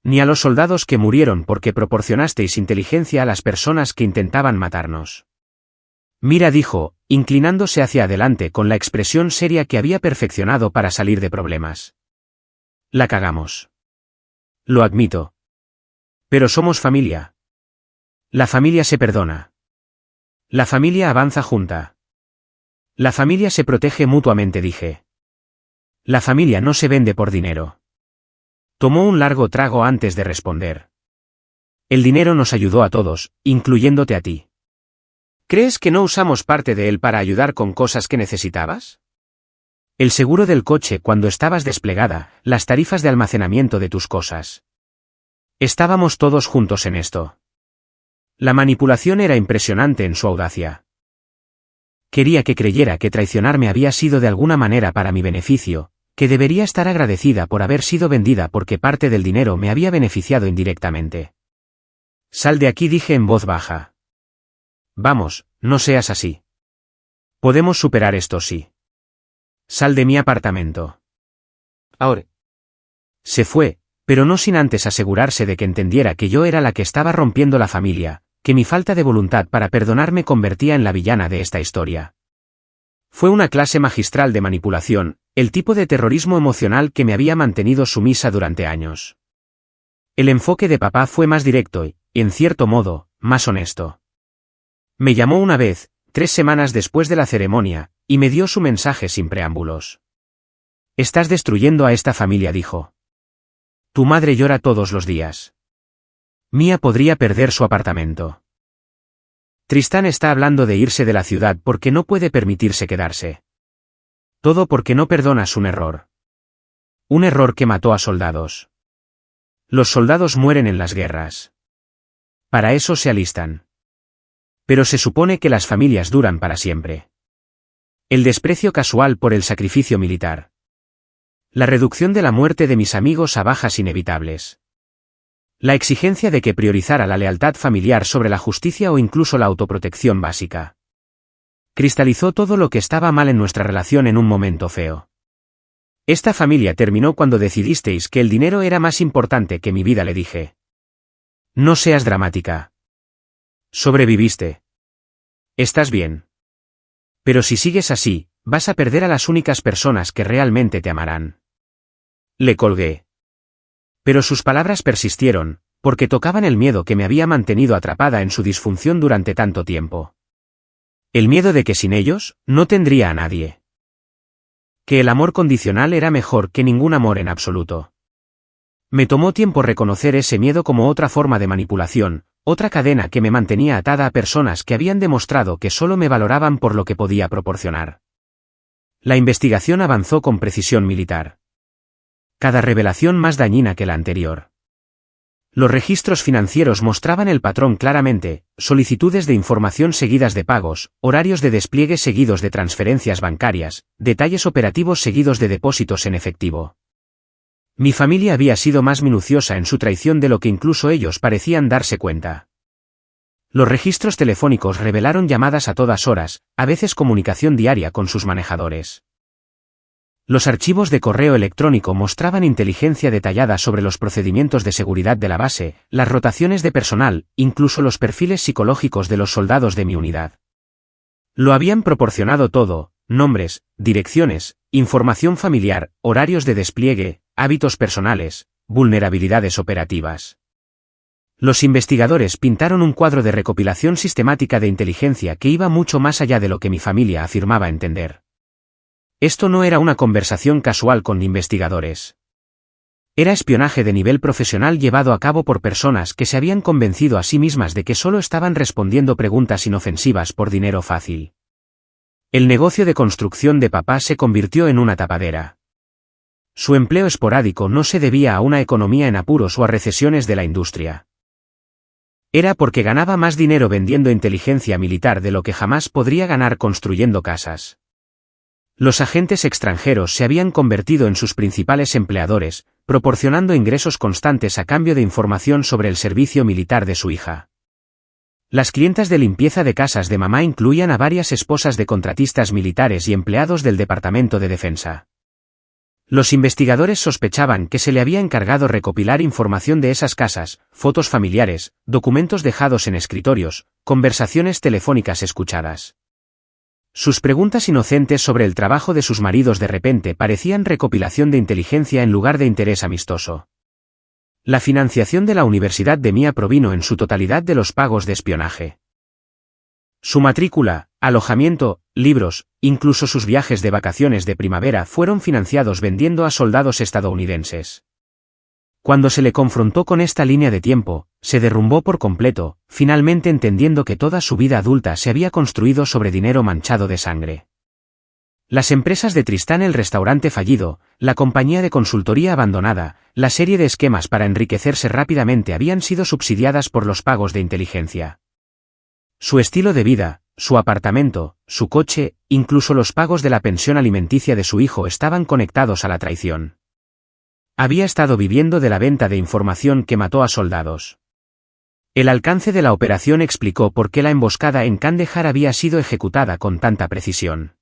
Ni a los soldados que murieron porque proporcionasteis inteligencia a las personas que intentaban matarnos. Mira, dijo, inclinándose hacia adelante con la expresión seria que había perfeccionado para salir de problemas. La cagamos. Lo admito. Pero somos familia. La familia se perdona. La familia avanza junta. La familia se protege mutuamente, dije. La familia no se vende por dinero. Tomó un largo trago antes de responder. El dinero nos ayudó a todos, incluyéndote a ti. ¿Crees que no usamos parte de él para ayudar con cosas que necesitabas? El seguro del coche cuando estabas desplegada, las tarifas de almacenamiento de tus cosas. Estábamos todos juntos en esto. La manipulación era impresionante en su audacia. Quería que creyera que traicionarme había sido de alguna manera para mi beneficio, que debería estar agradecida por haber sido vendida porque parte del dinero me había beneficiado indirectamente. Sal de aquí, dije en voz baja. Vamos, no seas así. Podemos superar esto, sí. Sal de mi apartamento. Ahora. Se fue, pero no sin antes asegurarse de que entendiera que yo era la que estaba rompiendo la familia, que mi falta de voluntad para perdonarme convertía en la villana de esta historia. Fue una clase magistral de manipulación, el tipo de terrorismo emocional que me había mantenido sumisa durante años. El enfoque de papá fue más directo y, en cierto modo, más honesto. Me llamó una vez, 3 semanas después de la ceremonia, y me dio su mensaje sin preámbulos. «Estás destruyendo a esta familia», dijo. «Tu madre llora todos los días. Mía podría perder su apartamento. Tristán está hablando de irse de la ciudad porque no puede permitirse quedarse. Todo porque no perdonas un error. Un error que mató a soldados. Los soldados mueren en las guerras. Para eso se alistan. Pero se supone que las familias duran para siempre. El desprecio casual por el sacrificio militar. La reducción de la muerte de mis amigos a bajas inevitables. La exigencia de que priorizara la lealtad familiar sobre la justicia o incluso la autoprotección básica. Cristalizó todo lo que estaba mal en nuestra relación en un momento feo. Esta familia terminó cuando decidisteis que el dinero era más importante que mi vida, le dije. No seas dramática. Sobreviviste. Estás bien. Pero si sigues así, vas a perder a las únicas personas que realmente te amarán. Le colgué. Pero sus palabras persistieron, porque tocaban el miedo que me había mantenido atrapada en su disfunción durante tanto tiempo. El miedo de que sin ellos, no tendría a nadie. Que el amor condicional era mejor que ningún amor en absoluto. Me tomó tiempo reconocer ese miedo como otra forma de manipulación, otra cadena que me mantenía atada a personas que habían demostrado que solo me valoraban por lo que podía proporcionar. La investigación avanzó con precisión militar. Cada revelación más dañina que la anterior. Los registros financieros mostraban el patrón claramente: solicitudes de información seguidas de pagos, horarios de despliegue seguidos de transferencias bancarias, detalles operativos seguidos de depósitos en efectivo. Mi familia había sido más minuciosa en su traición de lo que incluso ellos parecían darse cuenta. Los registros telefónicos revelaron llamadas a todas horas, a veces comunicación diaria con sus manejadores. Los archivos de correo electrónico mostraban inteligencia detallada sobre los procedimientos de seguridad de la base, las rotaciones de personal, incluso los perfiles psicológicos de los soldados de mi unidad. Lo habían proporcionado todo: nombres, direcciones, información familiar, horarios de despliegue, hábitos personales, vulnerabilidades operativas. Los investigadores pintaron un cuadro de recopilación sistemática de inteligencia que iba mucho más allá de lo que mi familia afirmaba entender. Esto no era una conversación casual con investigadores. Era espionaje de nivel profesional llevado a cabo por personas que se habían convencido a sí mismas de que solo estaban respondiendo preguntas inofensivas por dinero fácil. El negocio de construcción de papá se convirtió en una tapadera. Su empleo esporádico no se debía a una economía en apuros o a recesiones de la industria. Era porque ganaba más dinero vendiendo inteligencia militar de lo que jamás podría ganar construyendo casas. Los agentes extranjeros se habían convertido en sus principales empleadores, proporcionando ingresos constantes a cambio de información sobre el servicio militar de su hija. Las clientas de limpieza de casas de mamá incluían a varias esposas de contratistas militares y empleados del Departamento de Defensa. Los investigadores sospechaban que se le había encargado recopilar información de esas casas, fotos familiares, documentos dejados en escritorios, conversaciones telefónicas escuchadas. Sus preguntas inocentes sobre el trabajo de sus maridos de repente parecían recopilación de inteligencia en lugar de interés amistoso. La financiación de la Universidad de Mía provino en su totalidad de los pagos de espionaje. Su matrícula, alojamiento, libros, incluso sus viajes de vacaciones de primavera fueron financiados vendiendo a soldados estadounidenses. Cuando se le confrontó con esta línea de tiempo, se derrumbó por completo, finalmente entendiendo que toda su vida adulta se había construido sobre dinero manchado de sangre. Las empresas de Tristán, el restaurante fallido, la compañía de consultoría abandonada, la serie de esquemas para enriquecerse rápidamente habían sido subsidiadas por los pagos de inteligencia. Su estilo de vida, su apartamento, su coche, incluso los pagos de la pensión alimenticia de su hijo estaban conectados a la traición. Había estado viviendo de la venta de información que mató a soldados. El alcance de la operación explicó por qué la emboscada en Kandahar había sido ejecutada con tanta precisión.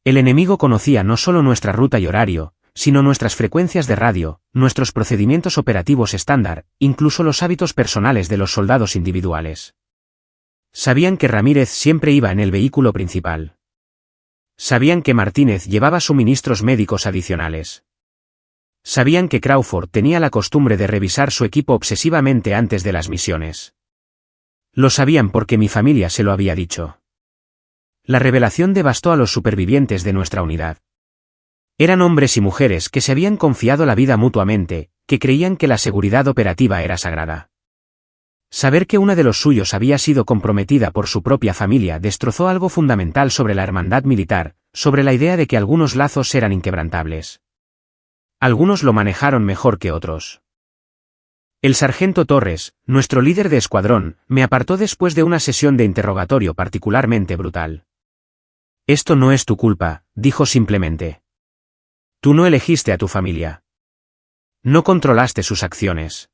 El enemigo conocía no solo nuestra ruta y horario, sino nuestras frecuencias de radio, nuestros procedimientos operativos estándar, incluso los hábitos personales de los soldados individuales. Sabían que Ramírez siempre iba en el vehículo principal. Sabían que Martínez llevaba suministros médicos adicionales. Sabían que Crawford tenía la costumbre de revisar su equipo obsesivamente antes de las misiones. Lo sabían porque mi familia se lo había dicho. La revelación devastó a los supervivientes de nuestra unidad. Eran hombres y mujeres que se habían confiado la vida mutuamente, que creían que la seguridad operativa era sagrada. Saber que una de los suyos había sido comprometida por su propia familia destrozó algo fundamental sobre la hermandad militar, sobre la idea de que algunos lazos eran inquebrantables. Algunos lo manejaron mejor que otros. El sargento Torres, nuestro líder de escuadrón, me apartó después de una sesión de interrogatorio particularmente brutal. Esto no es tu culpa, dijo simplemente. Tú no elegiste a tu familia. No controlaste sus acciones.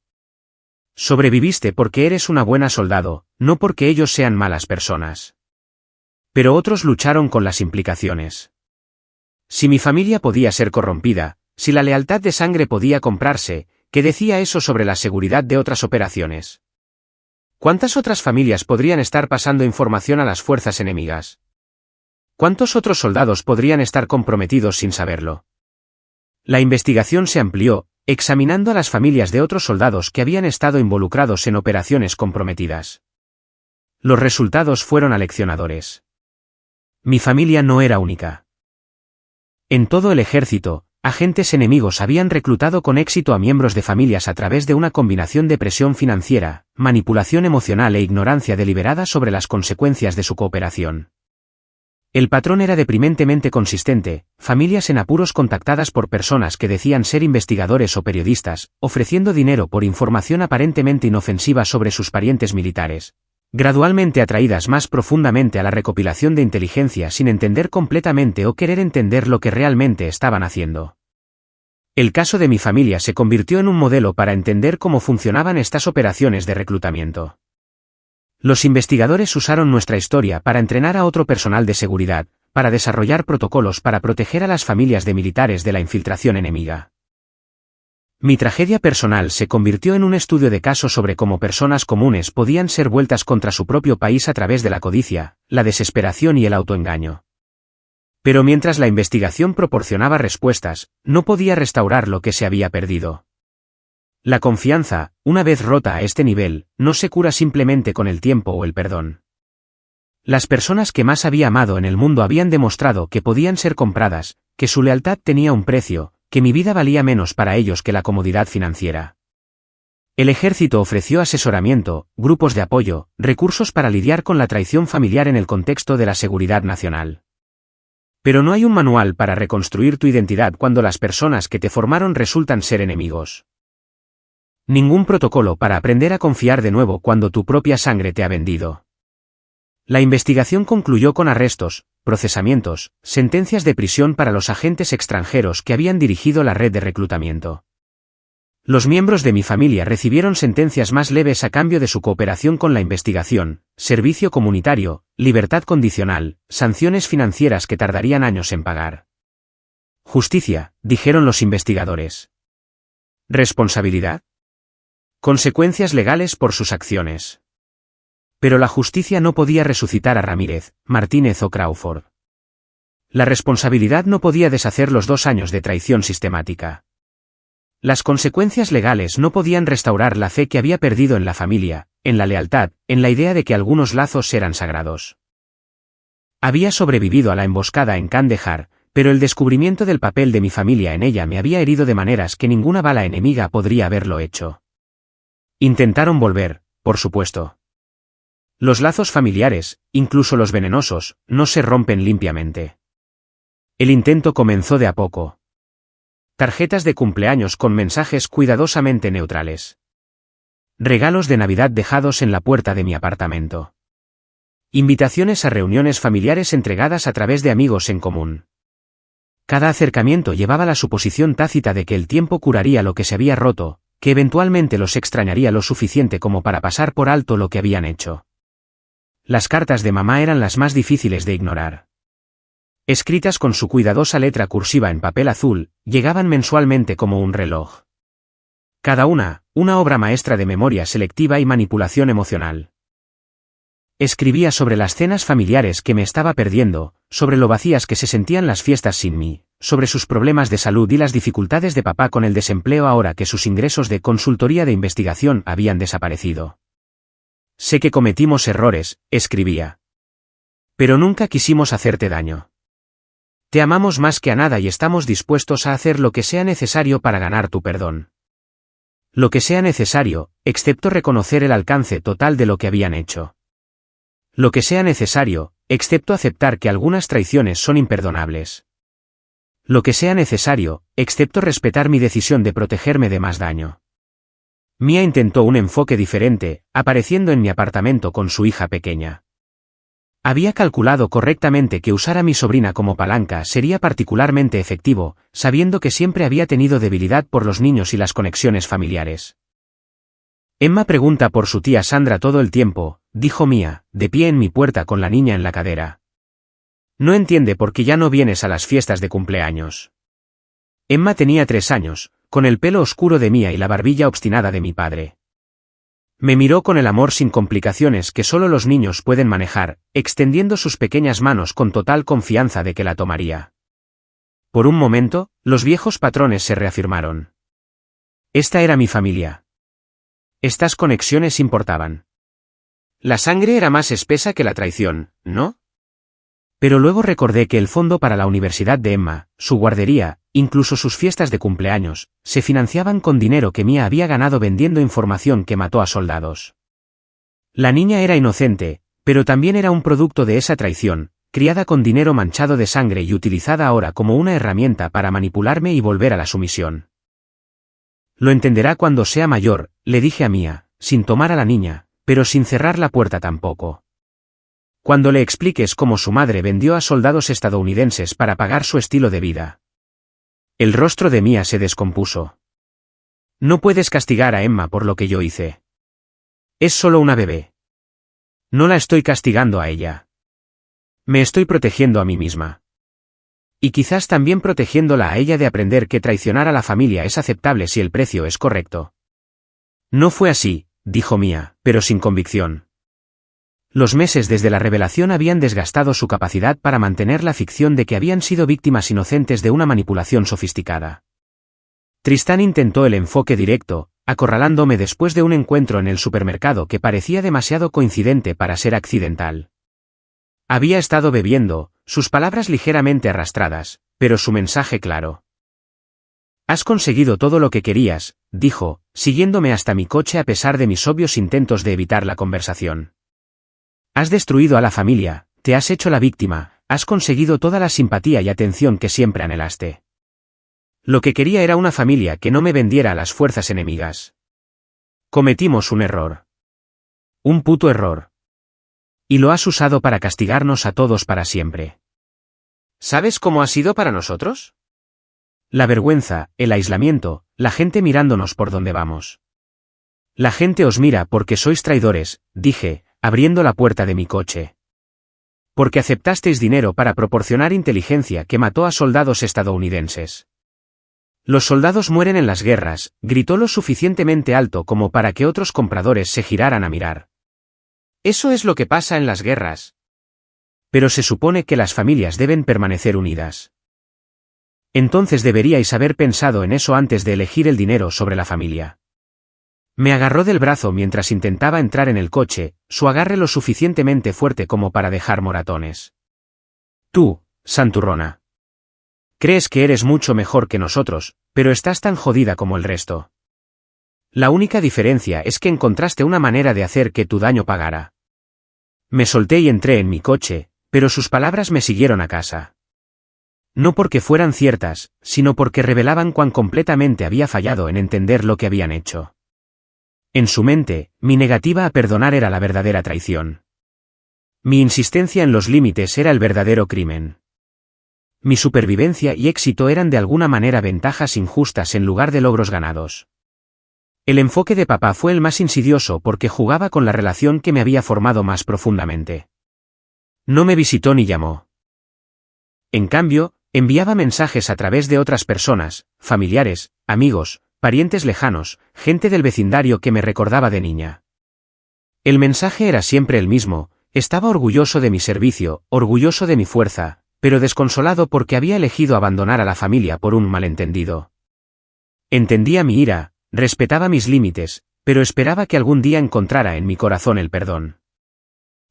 Sobreviviste porque eres una buena soldado, no porque ellos sean malas personas. Pero otros lucharon con las implicaciones. Si mi familia podía ser corrompida, si la lealtad de sangre podía comprarse, ¿qué decía eso sobre la seguridad de otras operaciones? ¿Cuántas otras familias podrían estar pasando información a las fuerzas enemigas? ¿Cuántos otros soldados podrían estar comprometidos sin saberlo? La investigación se amplió, examinando a las familias de otros soldados que habían estado involucrados en operaciones comprometidas. Los resultados fueron aleccionadores. Mi familia no era única. En todo el ejército, agentes enemigos habían reclutado con éxito a miembros de familias a través de una combinación de presión financiera, manipulación emocional e ignorancia deliberada sobre las consecuencias de su cooperación. El patrón era deprimentemente consistente, familias en apuros contactadas por personas que decían ser investigadores o periodistas, ofreciendo dinero por información aparentemente inofensiva sobre sus parientes militares, gradualmente atraídas más profundamente a la recopilación de inteligencia sin entender completamente o querer entender lo que realmente estaban haciendo. El caso de mi familia se convirtió en un modelo para entender cómo funcionaban estas operaciones de reclutamiento. Los investigadores usaron nuestra historia para entrenar a otro personal de seguridad, para desarrollar protocolos para proteger a las familias de militares de la infiltración enemiga. Mi tragedia personal se convirtió en un estudio de caso sobre cómo personas comunes podían ser vueltas contra su propio país a través de la codicia, la desesperación y el autoengaño. Pero mientras la investigación proporcionaba respuestas, no podía restaurar lo que se había perdido. La confianza, una vez rota a este nivel, no se cura simplemente con el tiempo o el perdón. Las personas que más había amado en el mundo habían demostrado que podían ser compradas, que su lealtad tenía un precio, que mi vida valía menos para ellos que la comodidad financiera. El ejército ofreció asesoramiento, grupos de apoyo, recursos para lidiar con la traición familiar en el contexto de la seguridad nacional. Pero no hay un manual para reconstruir tu identidad cuando las personas que te formaron resultan ser enemigos. Ningún protocolo para aprender a confiar de nuevo cuando tu propia sangre te ha vendido. La investigación concluyó con arrestos, procesamientos, sentencias de prisión para los agentes extranjeros que habían dirigido la red de reclutamiento. Los miembros de mi familia recibieron sentencias más leves a cambio de su cooperación con la investigación, servicio comunitario, libertad condicional, sanciones financieras que tardarían años en pagar. Justicia, dijeron los investigadores. Responsabilidad. Consecuencias legales por sus acciones. Pero la justicia no podía resucitar a Ramírez, Martínez o Crawford. La responsabilidad no podía deshacer los 2 años de traición sistemática. Las consecuencias legales no podían restaurar la fe que había perdido en la familia, en la lealtad, en la idea de que algunos lazos eran sagrados. Había sobrevivido a la emboscada en Kandahar, pero el descubrimiento del papel de mi familia en ella me había herido de maneras que ninguna bala enemiga podría haberlo hecho. Intentaron volver, por supuesto. Los lazos familiares, incluso los venenosos, no se rompen limpiamente. El intento comenzó de a poco. Tarjetas de cumpleaños con mensajes cuidadosamente neutrales. Regalos de Navidad dejados en la puerta de mi apartamento. Invitaciones a reuniones familiares entregadas a través de amigos en común. Cada acercamiento llevaba la suposición tácita de que el tiempo curaría lo que se había roto, que eventualmente los extrañaría lo suficiente como para pasar por alto lo que habían hecho. Las cartas de mamá eran las más difíciles de ignorar. Escritas con su cuidadosa letra cursiva en papel azul, llegaban mensualmente como un reloj. Cada una obra maestra de memoria selectiva y manipulación emocional. Escribía sobre las cenas familiares que me estaba perdiendo, sobre lo vacías que se sentían las fiestas sin mí, sobre sus problemas de salud y las dificultades de papá con el desempleo ahora que sus ingresos de consultoría de investigación habían desaparecido. Sé que cometimos errores, escribía. Pero nunca quisimos hacerte daño. Te amamos más que a nada y estamos dispuestos a hacer lo que sea necesario para ganar tu perdón. Lo que sea necesario, excepto reconocer el alcance total de lo que habían hecho. Lo que sea necesario, excepto aceptar que algunas traiciones son imperdonables. Lo que sea necesario, excepto respetar mi decisión de protegerme de más daño. Mia intentó un enfoque diferente, apareciendo en mi apartamento con su hija pequeña. Había calculado correctamente que usar a mi sobrina como palanca sería particularmente efectivo, sabiendo que siempre había tenido debilidad por los niños y las conexiones familiares. Emma pregunta por su tía Sandra todo el tiempo, dijo Mia, de pie en mi puerta con la niña en la cadera. No entiende por qué ya no vienes a las fiestas de cumpleaños. Emma tenía 3 años, con el pelo oscuro de Mia y la barbilla obstinada de mi padre. Me miró con el amor sin complicaciones que solo los niños pueden manejar, extendiendo sus pequeñas manos con total confianza de que la tomaría. Por un momento, los viejos patrones se reafirmaron. Esta era mi familia. Estas conexiones importaban. La sangre era más espesa que la traición, ¿no? Pero luego recordé que el fondo para la universidad de Emma, su guardería, incluso sus fiestas de cumpleaños, se financiaban con dinero que Mia había ganado vendiendo información que mató a soldados. La niña era inocente, pero también era un producto de esa traición, criada con dinero manchado de sangre y utilizada ahora como una herramienta para manipularme y volver a la sumisión. Lo entenderá cuando sea mayor, le dije a Mia, sin tomar a la niña, pero sin cerrar la puerta tampoco. Cuando le expliques cómo su madre vendió a soldados estadounidenses para pagar su estilo de vida. El rostro de Mia se descompuso. No puedes castigar a Emma por lo que yo hice. Es solo una bebé. No la estoy castigando a ella. Me estoy protegiendo a mí misma. Y quizás también protegiéndola a ella de aprender que traicionar a la familia es aceptable si el precio es correcto. No fue así, dijo Mia, pero sin convicción. Los meses desde la revelación habían desgastado su capacidad para mantener la ficción de que habían sido víctimas inocentes de una manipulación sofisticada. Tristán intentó el enfoque directo, acorralándome después de un encuentro en el supermercado que parecía demasiado coincidente para ser accidental. Había estado bebiendo, sus palabras ligeramente arrastradas, pero su mensaje claro. Has conseguido todo lo que querías, dijo, siguiéndome hasta mi coche a pesar de mis obvios intentos de evitar la conversación. Has destruido a la familia, te has hecho la víctima, has conseguido toda la simpatía y atención que siempre anhelaste. Lo que quería era una familia que no me vendiera a las fuerzas enemigas. Cometimos un error. Un puto error. Y lo has usado para castigarnos a todos para siempre. ¿Sabes cómo ha sido para nosotros? La vergüenza, el aislamiento, la gente mirándonos por donde vamos. La gente os mira porque sois traidores, dije, abriendo la puerta de mi coche. Porque aceptasteis dinero para proporcionar inteligencia que mató a soldados estadounidenses. Los soldados mueren en las guerras, gritó lo suficientemente alto como para que otros compradores se giraran a mirar. Eso es lo que pasa en las guerras. Pero se supone que las familias deben permanecer unidas. Entonces deberíais haber pensado en eso antes de elegir el dinero sobre la familia. Me agarró del brazo mientras intentaba entrar en el coche, su agarre lo suficientemente fuerte como para dejar moratones. Tú, santurrona. Crees que eres mucho mejor que nosotros, pero estás tan jodida como el resto. La única diferencia es que encontraste una manera de hacer que tu daño pagara. Me solté y entré en mi coche, pero sus palabras me siguieron a casa. No porque fueran ciertas, sino porque revelaban cuán completamente había fallado en entender lo que habían hecho. En su mente, mi negativa a perdonar era la verdadera traición. Mi insistencia en los límites era el verdadero crimen. Mi supervivencia y éxito eran de alguna manera ventajas injustas en lugar de logros ganados. El enfoque de papá fue el más insidioso porque jugaba con la relación que me había formado más profundamente. No me visitó ni llamó. En cambio, enviaba mensajes a través de otras personas, familiares, amigos, parientes lejanos, gente del vecindario que me recordaba de niña. El mensaje era siempre el mismo: Estaba orgulloso de mi servicio, orgulloso de mi fuerza, pero desconsolado porque había elegido abandonar a la familia por un malentendido. Entendía mi ira, respetaba mis límites, pero esperaba que algún día encontrara en mi corazón el perdón.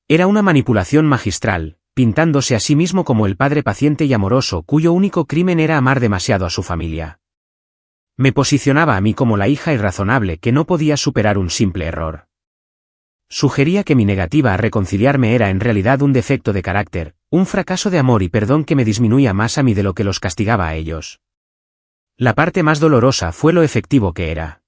Era una manipulación magistral, pintándose a sí mismo como el padre paciente y amoroso cuyo único crimen era amar demasiado a su familia. Me posicionaba a mí como la hija irrazonable que no podía superar un simple error. Sugería que mi negativa a reconciliarme era en realidad un defecto de carácter, un fracaso de amor y perdón que me disminuía más a mí de lo que los castigaba a ellos. La parte más dolorosa fue lo efectivo que era.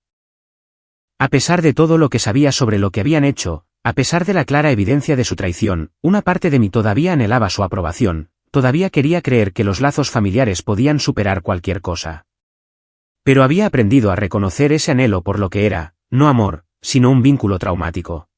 A pesar de todo lo que sabía sobre lo que habían hecho, a pesar de la clara evidencia de su traición, una parte de mí todavía anhelaba su aprobación, todavía quería creer que los lazos familiares podían superar cualquier cosa. Pero había aprendido a reconocer ese anhelo por lo que era, no amor, sino un vínculo traumático.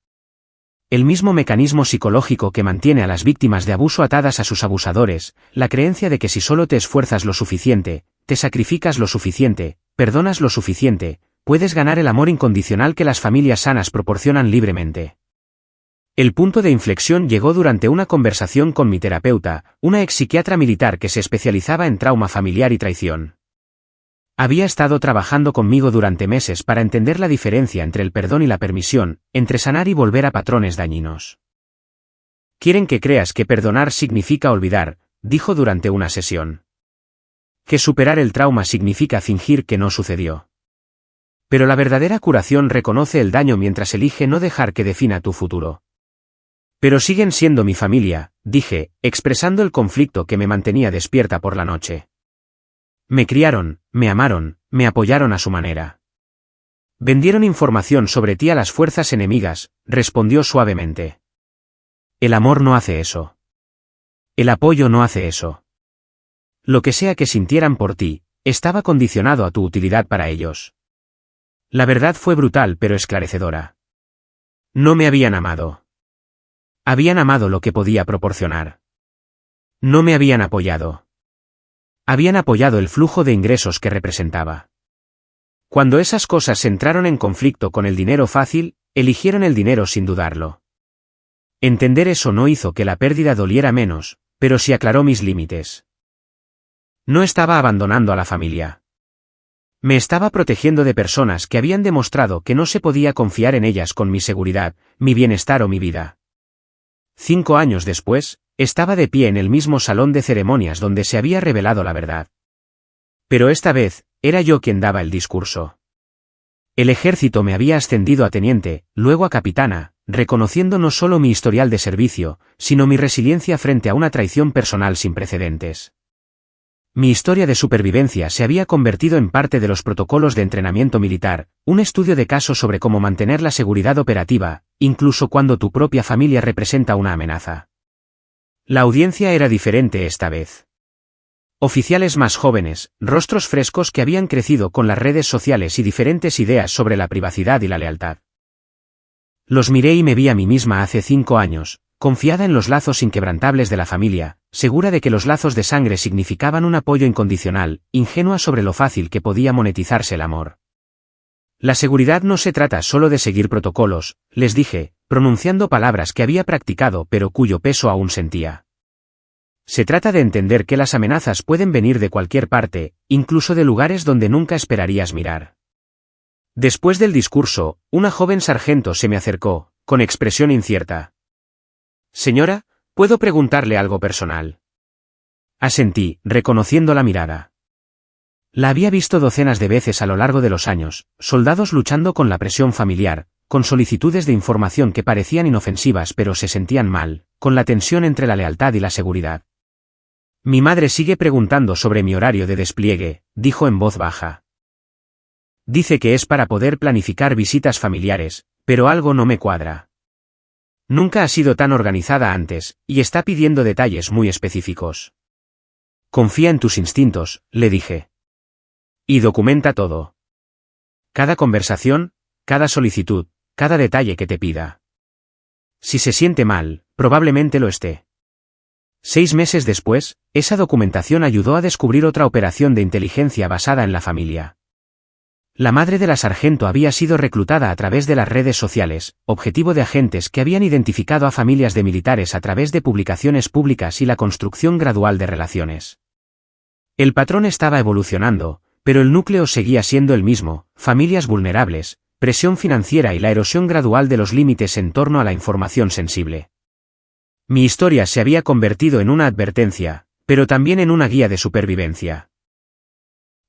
El mismo mecanismo psicológico que mantiene a las víctimas de abuso atadas a sus abusadores, la creencia de que si solo te esfuerzas lo suficiente, te sacrificas lo suficiente, perdonas lo suficiente, puedes ganar el amor incondicional que las familias sanas proporcionan libremente. El punto de inflexión llegó durante una conversación con mi terapeuta, una ex psiquiatra militar que se especializaba en trauma familiar y traición. Había estado trabajando conmigo durante meses para entender la diferencia entre el perdón y la permisión, entre sanar y volver a patrones dañinos. Quieren que creas que perdonar significa olvidar, dijo durante una sesión. Que superar el trauma significa fingir que no sucedió. Pero la verdadera curación reconoce el daño mientras elige no dejar que defina tu futuro. Pero siguen siendo mi familia, dije, expresando el conflicto que me mantenía despierta por la noche. Me criaron, me amaron, me apoyaron a su manera. Vendieron información sobre ti a las fuerzas enemigas, respondió suavemente. El amor no hace eso. El apoyo no hace eso. Lo que sea que sintieran por ti, estaba condicionado a tu utilidad para ellos. La verdad fue brutal pero esclarecedora. No me habían amado. Habían amado lo que podía proporcionar. No me habían apoyado. Habían apoyado el flujo de ingresos que representaba. Cuando esas cosas entraron en conflicto con el dinero fácil, eligieron el dinero sin dudarlo. Entender eso no hizo que la pérdida doliera menos, pero sí aclaró mis límites. No estaba abandonando a la familia. Me estaba protegiendo de personas que habían demostrado que no se podía confiar en ellas con mi seguridad, mi bienestar o mi vida. 5 años después, estaba de pie en el mismo salón de ceremonias donde se había revelado la verdad. Pero esta vez, era yo quien daba el discurso. El ejército me había ascendido a teniente, luego a capitana, reconociendo no solo mi historial de servicio, sino mi resiliencia frente a una traición personal sin precedentes. Mi historia de supervivencia se había convertido en parte de los protocolos de entrenamiento militar, un estudio de caso sobre cómo mantener la seguridad operativa, incluso cuando tu propia familia representa una amenaza. La audiencia era diferente esta vez. Oficiales más jóvenes, rostros frescos que habían crecido con las redes sociales y diferentes ideas sobre la privacidad y la lealtad. Los miré y me vi a mí misma hace 5 años, confiada en los lazos inquebrantables de la familia, segura de que los lazos de sangre significaban un apoyo incondicional, ingenua sobre lo fácil que podía monetizarse el amor. La seguridad no se trata solo de seguir protocolos, les dije, pronunciando palabras que había practicado pero cuyo peso aún sentía. Se trata de entender que las amenazas pueden venir de cualquier parte, incluso de lugares donde nunca esperarías mirar. Después del discurso, una joven sargento se me acercó, con expresión incierta. Señora, ¿puedo preguntarle algo personal? Asentí, reconociendo la mirada. La había visto docenas de veces a lo largo de los años, soldados luchando con la presión familiar, con solicitudes de información que parecían inofensivas pero se sentían mal, con la tensión entre la lealtad y la seguridad. Mi madre sigue preguntando sobre mi horario de despliegue, dijo en voz baja. Dice que es para poder planificar visitas familiares, pero algo no me cuadra. Nunca ha sido tan organizada antes, y está pidiendo detalles muy específicos. Confía en tus instintos, le dije. Y documenta todo. Cada conversación, cada solicitud, cada detalle que te pida. Si se siente mal, probablemente lo esté. 6 meses después, esa documentación ayudó a descubrir otra operación de inteligencia basada en la familia. La madre de la sargento había sido reclutada a través de las redes sociales, objetivo de agentes que habían identificado a familias de militares a través de publicaciones públicas y la construcción gradual de relaciones. El patrón estaba evolucionando, pero el núcleo seguía siendo el mismo: familias vulnerables, presión financiera y la erosión gradual de los límites en torno a la información sensible. Mi historia se había convertido en una advertencia, pero también en una guía de supervivencia.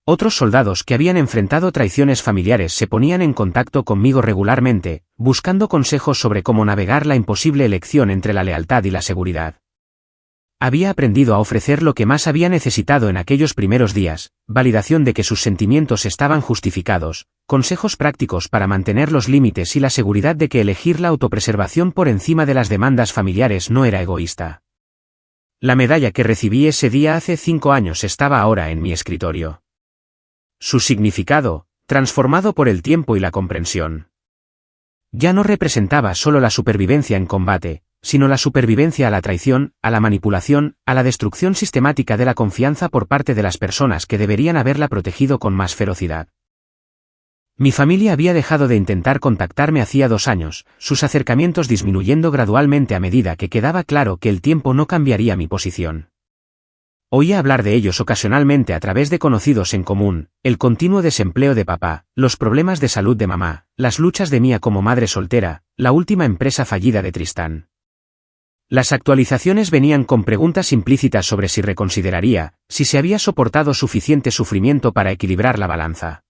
Otros soldados que habían enfrentado traiciones familiares se ponían en contacto conmigo regularmente, buscando consejos sobre cómo navegar la imposible elección entre la lealtad y la seguridad. Había aprendido a ofrecer lo que más había necesitado en aquellos primeros días: validación de que sus sentimientos estaban justificados, consejos prácticos para mantener los límites y la seguridad de que elegir la autopreservación por encima de las demandas familiares no era egoísta. La medalla que recibí ese día hace 5 años estaba ahora en mi escritorio. Su significado, transformado por el tiempo y la comprensión. Ya no representaba solo la supervivencia en combate, sino la supervivencia a la traición, a la manipulación, a la destrucción sistemática de la confianza por parte de las personas que deberían haberla protegido con más ferocidad. Mi familia había dejado de intentar contactarme hacía 2 años, sus acercamientos disminuyendo gradualmente a medida que quedaba claro que el tiempo no cambiaría mi posición. Oía hablar de ellos ocasionalmente a través de conocidos en común: el continuo desempleo de papá, los problemas de salud de mamá, las luchas de Mía como madre soltera, la última empresa fallida de Tristán. Las actualizaciones venían con preguntas implícitas sobre si reconsideraría, si se había soportado suficiente sufrimiento para equilibrar la balanza.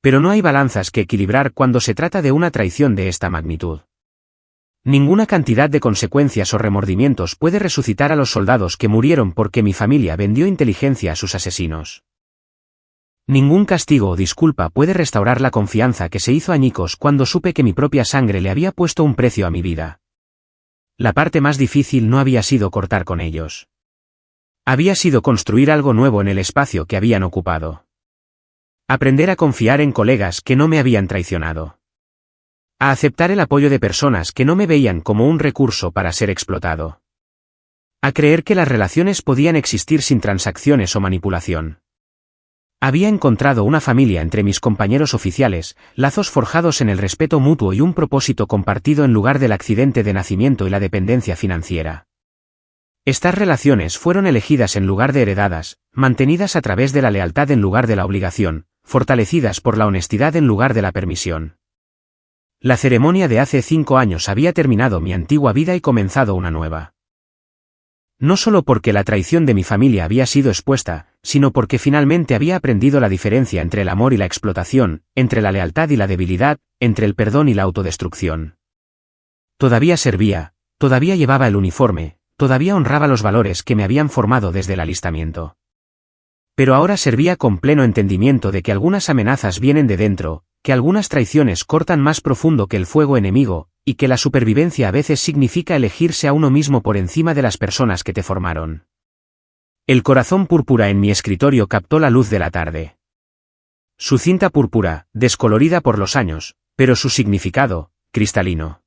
Pero no hay balanzas que equilibrar cuando se trata de una traición de esta magnitud. Ninguna cantidad de consecuencias o remordimientos puede resucitar a los soldados que murieron porque mi familia vendió inteligencia a sus asesinos. Ningún castigo o disculpa puede restaurar la confianza que se hizo añicos cuando supe que mi propia sangre le había puesto un precio a mi vida. La parte más difícil no había sido cortar con ellos. Había sido construir algo nuevo en el espacio que habían ocupado. Aprender a confiar en colegas que no me habían traicionado. A aceptar el apoyo de personas que no me veían como un recurso para ser explotado. A creer que las relaciones podían existir sin transacciones o manipulación. Había encontrado una familia entre mis compañeros oficiales, lazos forjados en el respeto mutuo y un propósito compartido en lugar del accidente de nacimiento y la dependencia financiera. Estas relaciones fueron elegidas en lugar de heredadas, mantenidas a través de la lealtad en lugar de la obligación, fortalecidas por la honestidad en lugar de la permisión. La ceremonia de hace 5 años había terminado mi antigua vida y comenzado una nueva. No solo porque la traición de mi familia había sido expuesta, sino porque finalmente había aprendido la diferencia entre el amor y la explotación, entre la lealtad y la debilidad, entre el perdón y la autodestrucción. Todavía servía, todavía llevaba el uniforme, todavía honraba los valores que me habían formado desde el alistamiento. Pero ahora servía con pleno entendimiento de que algunas amenazas vienen de dentro, que algunas traiciones cortan más profundo que el fuego enemigo, y que la supervivencia a veces significa elegirse a uno mismo por encima de las personas que te formaron. El corazón púrpura en mi escritorio captó la luz de la tarde. Su cinta púrpura, descolorida por los años, pero su significado, cristalino.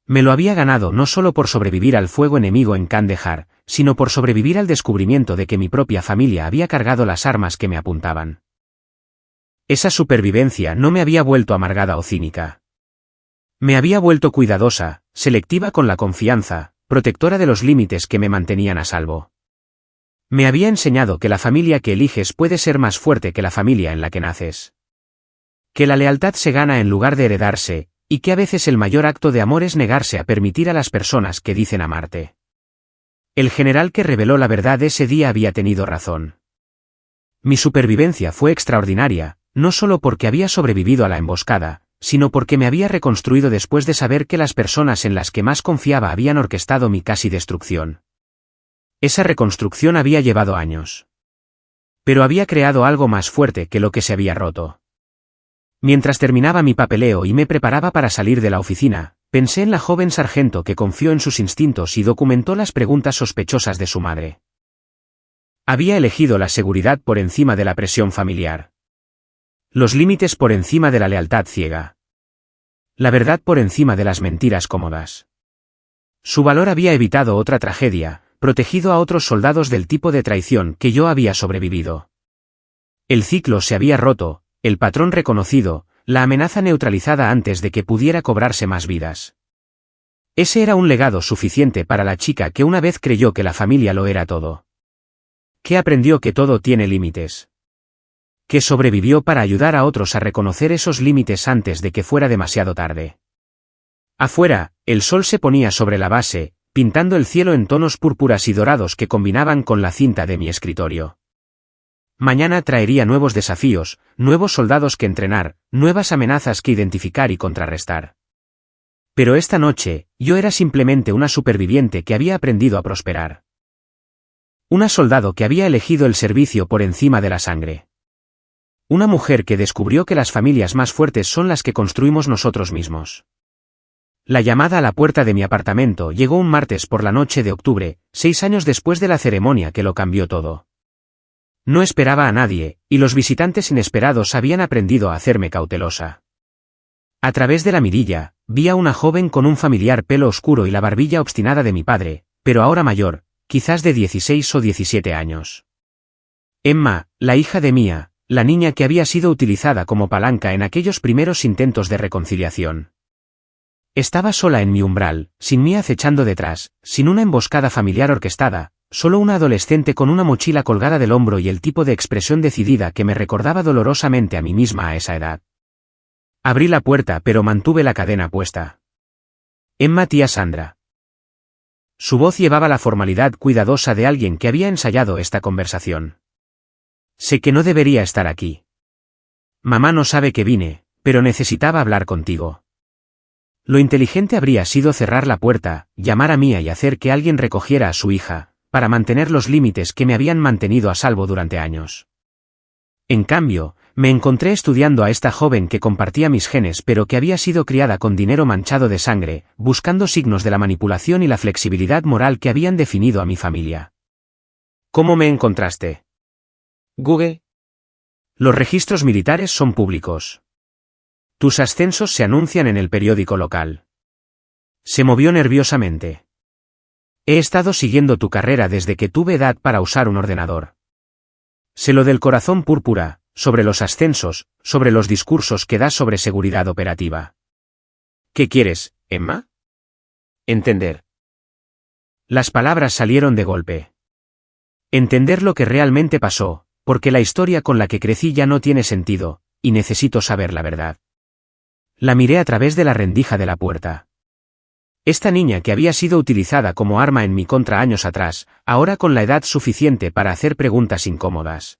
Me lo había ganado no solo por sobrevivir al fuego enemigo en Kandahar, sino por sobrevivir al descubrimiento de que mi propia familia había cargado las armas que me apuntaban. Esa supervivencia no me había vuelto amargada o cínica. Me había vuelto cuidadosa, selectiva con la confianza, protectora de los límites que me mantenían a salvo. Me había enseñado que la familia que eliges puede ser más fuerte que la familia en la que naces. Que la lealtad se gana en lugar de heredarse, y que a veces el mayor acto de amor es negarse a permitir a las personas que dicen amarte. El general que reveló la verdad ese día había tenido razón. Mi supervivencia fue extraordinaria, no solo porque había sobrevivido a la emboscada, sino porque me había reconstruido después de saber que las personas en las que más confiaba habían orquestado mi casi destrucción. Esa reconstrucción había llevado años. Pero había creado algo más fuerte que lo que se había roto. Mientras terminaba mi papeleo y me preparaba para salir de la oficina, pensé en la joven sargento que confió en sus instintos y documentó las preguntas sospechosas de su madre. Había elegido la seguridad por encima de la presión familiar. Los límites por encima de la lealtad ciega. La verdad por encima de las mentiras cómodas. Su valor había evitado otra tragedia, protegido a otros soldados del tipo de traición que yo había sobrevivido. El ciclo se había roto, el patrón reconocido, la amenaza neutralizada antes de que pudiera cobrarse más vidas. Ese era un legado suficiente para la chica que una vez creyó que la familia lo era todo. Que aprendió que todo tiene límites. Que sobrevivió para ayudar a otros a reconocer esos límites antes de que fuera demasiado tarde. Afuera, el sol se ponía sobre la base, pintando el cielo en tonos púrpuras y dorados que combinaban con la cinta de mi escritorio. Mañana traería nuevos desafíos, nuevos soldados que entrenar, nuevas amenazas que identificar y contrarrestar. Pero esta noche, yo era simplemente una superviviente que había aprendido a prosperar. Una soldado que había elegido el servicio por encima de la sangre. Una mujer que descubrió que las familias más fuertes son las que construimos nosotros mismos. La llamada a la puerta de mi apartamento llegó un martes por la noche de octubre, 6 años después de la ceremonia que lo cambió todo. No esperaba a nadie, y los visitantes inesperados habían aprendido a hacerme cautelosa. A través de la mirilla, vi a una joven con un familiar pelo oscuro y la barbilla obstinada de mi padre, pero ahora mayor, quizás de 16 o 17 años. Emma, la hija de Mia, la niña que había sido utilizada como palanca en aquellos primeros intentos de reconciliación. Estaba sola en mi umbral, sin Mia acechando detrás, sin una emboscada familiar orquestada, solo una adolescente con una mochila colgada del hombro y el tipo de expresión decidida que me recordaba dolorosamente a mí misma a esa edad. Abrí la puerta pero mantuve la cadena puesta. Emma, tía Sandra. Su voz llevaba la formalidad cuidadosa de alguien que había ensayado esta conversación. Sé que no debería estar aquí. Mamá no sabe que vine, pero necesitaba hablar contigo. Lo inteligente habría sido cerrar la puerta, llamar a Mia y hacer que alguien recogiera a su hija, para mantener los límites que me habían mantenido a salvo durante años. En cambio, me encontré estudiando a esta joven que compartía mis genes pero que había sido criada con dinero manchado de sangre, buscando signos de la manipulación y la flexibilidad moral que habían definido a mi familia. ¿Cómo me encontraste? Google. Los registros militares son públicos. Tus ascensos se anuncian en el periódico local. Se movió nerviosamente. He estado siguiendo tu carrera desde que tuve edad para usar un ordenador. Sé lo del corazón púrpura, sobre los ascensos, sobre los discursos que das sobre seguridad operativa. ¿Qué quieres, Emma? Entender. Las palabras salieron de golpe. Entender lo que realmente pasó, porque la historia con la que crecí ya no tiene sentido, y necesito saber la verdad. La miré a través de la rendija de la puerta. Esta niña que había sido utilizada como arma en mi contra años atrás, ahora con la edad suficiente para hacer preguntas incómodas.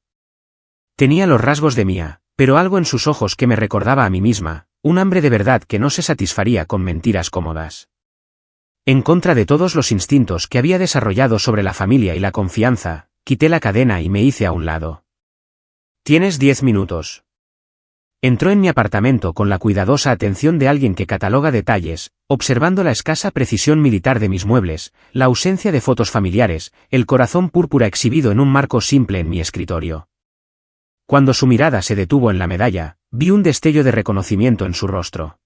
Tenía los rasgos de Mia, pero algo en sus ojos que me recordaba a mí misma, un hambre de verdad que no se satisfaría con mentiras cómodas. En contra de todos los instintos que había desarrollado sobre la familia y la confianza, quité la cadena y me hice a un lado. Tienes 10 minutos. Entró en mi apartamento con la cuidadosa atención de alguien que cataloga detalles, observando la escasa precisión militar de mis muebles, la ausencia de fotos familiares, el corazón púrpura exhibido en un marco simple en mi escritorio. Cuando su mirada se detuvo en la medalla, vi un destello de reconocimiento en su rostro.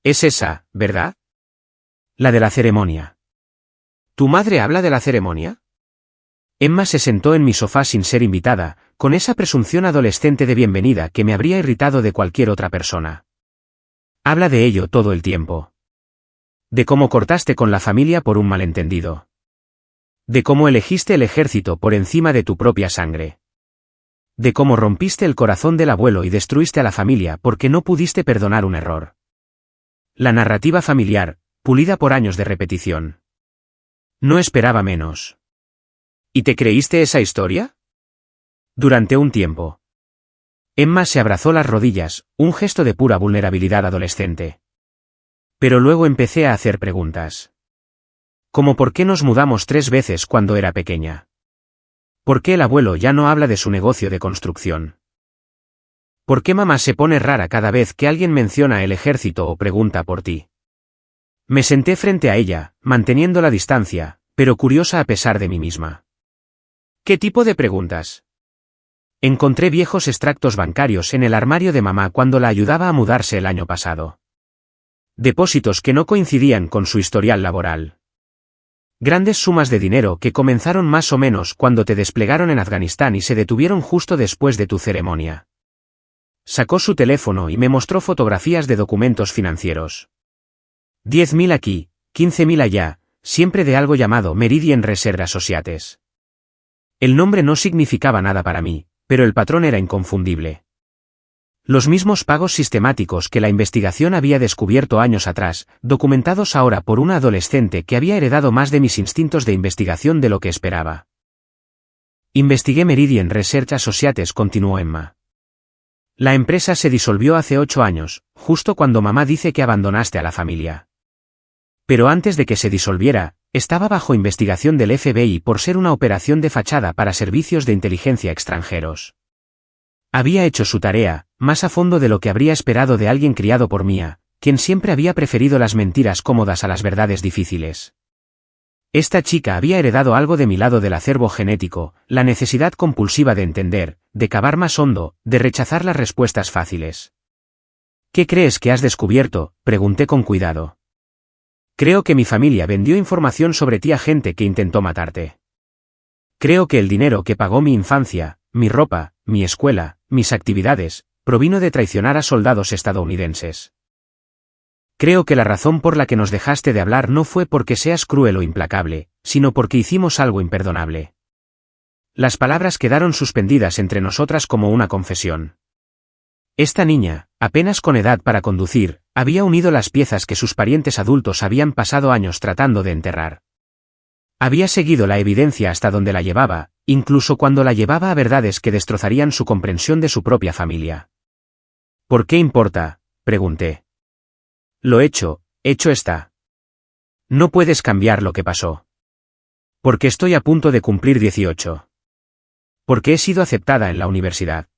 Es esa, ¿verdad? La de la ceremonia. ¿Tu madre habla de la ceremonia? Emma se sentó en mi sofá sin ser invitada, con esa presunción adolescente de bienvenida que me habría irritado de cualquier otra persona. Habla de ello todo el tiempo. De cómo cortaste con la familia por un malentendido. De cómo elegiste el ejército por encima de tu propia sangre. De cómo rompiste el corazón del abuelo y destruiste a la familia porque no pudiste perdonar un error. La narrativa familiar, pulida por años de repetición. No esperaba menos. ¿Y te creíste esa historia? Durante un tiempo. Emma se abrazó las rodillas, un gesto de pura vulnerabilidad adolescente. Pero luego empecé a hacer preguntas. Como ¿por qué nos mudamos 3 veces cuando era pequeña? ¿Por qué el abuelo ya no habla de su negocio de construcción? ¿Por qué mamá se pone rara cada vez que alguien menciona el ejército o pregunta por ti? Me senté frente a ella, manteniendo la distancia, pero curiosa a pesar de mí misma. ¿Qué tipo de preguntas? Encontré viejos extractos bancarios en el armario de mamá cuando la ayudaba a mudarse el año pasado. Depósitos que no coincidían con su historial laboral. Grandes sumas de dinero que comenzaron más o menos cuando te desplegaron en Afganistán y se detuvieron justo después de tu ceremonia. Sacó su teléfono y me mostró fotografías de documentos financieros. 10.000 aquí, 15.000 allá, siempre de algo llamado Meridian Research Associates. El nombre no significaba nada para mí, pero el patrón era inconfundible. Los mismos pagos sistemáticos que la investigación había descubierto años atrás, documentados ahora por una adolescente que había heredado más de mis instintos de investigación de lo que esperaba. Investigué Meridian Research Associates, continuó Emma. La empresa se disolvió hace 8 años, justo cuando mamá dice que abandonaste a la familia. Pero antes de que se disolviera, estaba bajo investigación del FBI por ser una operación de fachada para servicios de inteligencia extranjeros. Había hecho su tarea, más a fondo de lo que habría esperado de alguien criado por Mia, quien siempre había preferido las mentiras cómodas a las verdades difíciles. Esta chica había heredado algo de mi lado del acervo genético, la necesidad compulsiva de entender, de cavar más hondo, de rechazar las respuestas fáciles. ¿Qué crees que has descubierto?, pregunté con cuidado. Creo que mi familia vendió información sobre ti a gente que intentó matarte. Creo que el dinero que pagó mi infancia, mi ropa, mi escuela, mis actividades, provino de traicionar a soldados estadounidenses. Creo que la razón por la que nos dejaste de hablar no fue porque seas cruel o implacable, sino porque hicimos algo imperdonable. Las palabras quedaron suspendidas entre nosotras como una confesión. Esta niña, apenas con edad para conducir, había unido las piezas que sus parientes adultos habían pasado años tratando de enterrar. Había seguido la evidencia hasta donde la llevaba, incluso cuando la llevaba a verdades que destrozarían su comprensión de su propia familia. ¿Por qué importa?, pregunté. Lo hecho está. No puedes cambiar lo que pasó. Porque estoy a punto de cumplir 18. Porque he sido aceptada en la universidad.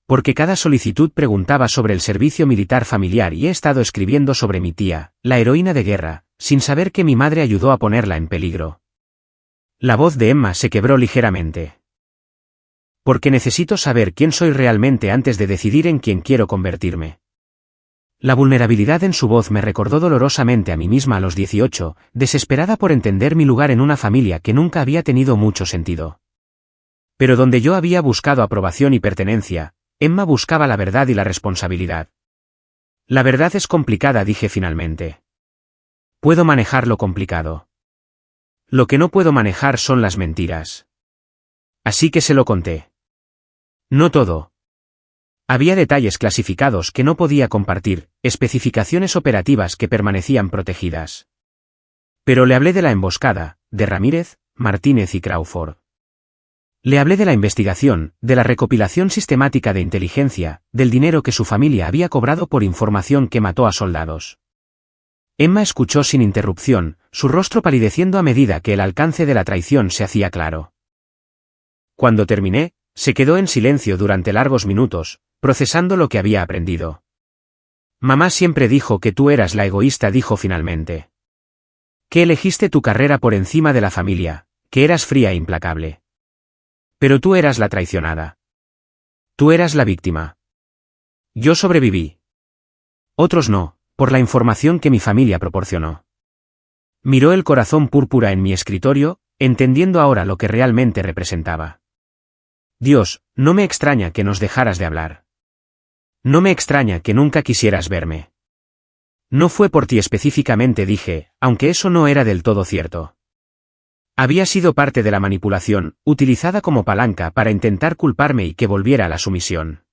Porque cada solicitud preguntaba sobre el servicio militar familiar y he estado escribiendo sobre mi tía, la heroína de guerra, sin saber que mi madre ayudó a ponerla en peligro. La voz de Emma se quebró ligeramente. Porque necesito saber quién soy realmente antes de decidir en quién quiero convertirme. La vulnerabilidad en su voz me recordó dolorosamente a mí misma a los 18, desesperada por entender mi lugar en una familia que nunca había tenido mucho sentido. Pero donde yo había buscado aprobación y pertenencia, Emma buscaba la verdad y la responsabilidad. La verdad es complicada, dije finalmente. Puedo manejar lo complicado. Lo que no puedo manejar son las mentiras. Así que se lo conté. No todo. Había detalles clasificados que no podía compartir, especificaciones operativas que permanecían protegidas. Pero le hablé de la emboscada, de Ramírez, Martínez y Crawford. Le hablé de la investigación, de la recopilación sistemática de inteligencia, del dinero que su familia había cobrado por información que mató a soldados. Emma escuchó sin interrupción, su rostro palideciendo a medida que el alcance de la traición se hacía claro. Cuando terminé, se quedó en silencio durante largos minutos, procesando lo que había aprendido. Mamá siempre dijo que tú eras la egoísta, dijo finalmente. Que elegiste tu carrera por encima de la familia, que eras fría e implacable. Pero tú eras la traicionada. Tú eras la víctima. Yo sobreviví. Otros no, por la información que mi familia proporcionó. Miró el corazón púrpura en mi escritorio, entendiendo ahora lo que realmente representaba. Dios, no me extraña que nos dejaras de hablar. No me extraña que nunca quisieras verme. No fue por ti específicamente, dije, aunque eso no era del todo cierto. Había sido parte de la manipulación, utilizada como palanca para intentar culparme y que volviera a la sumisión.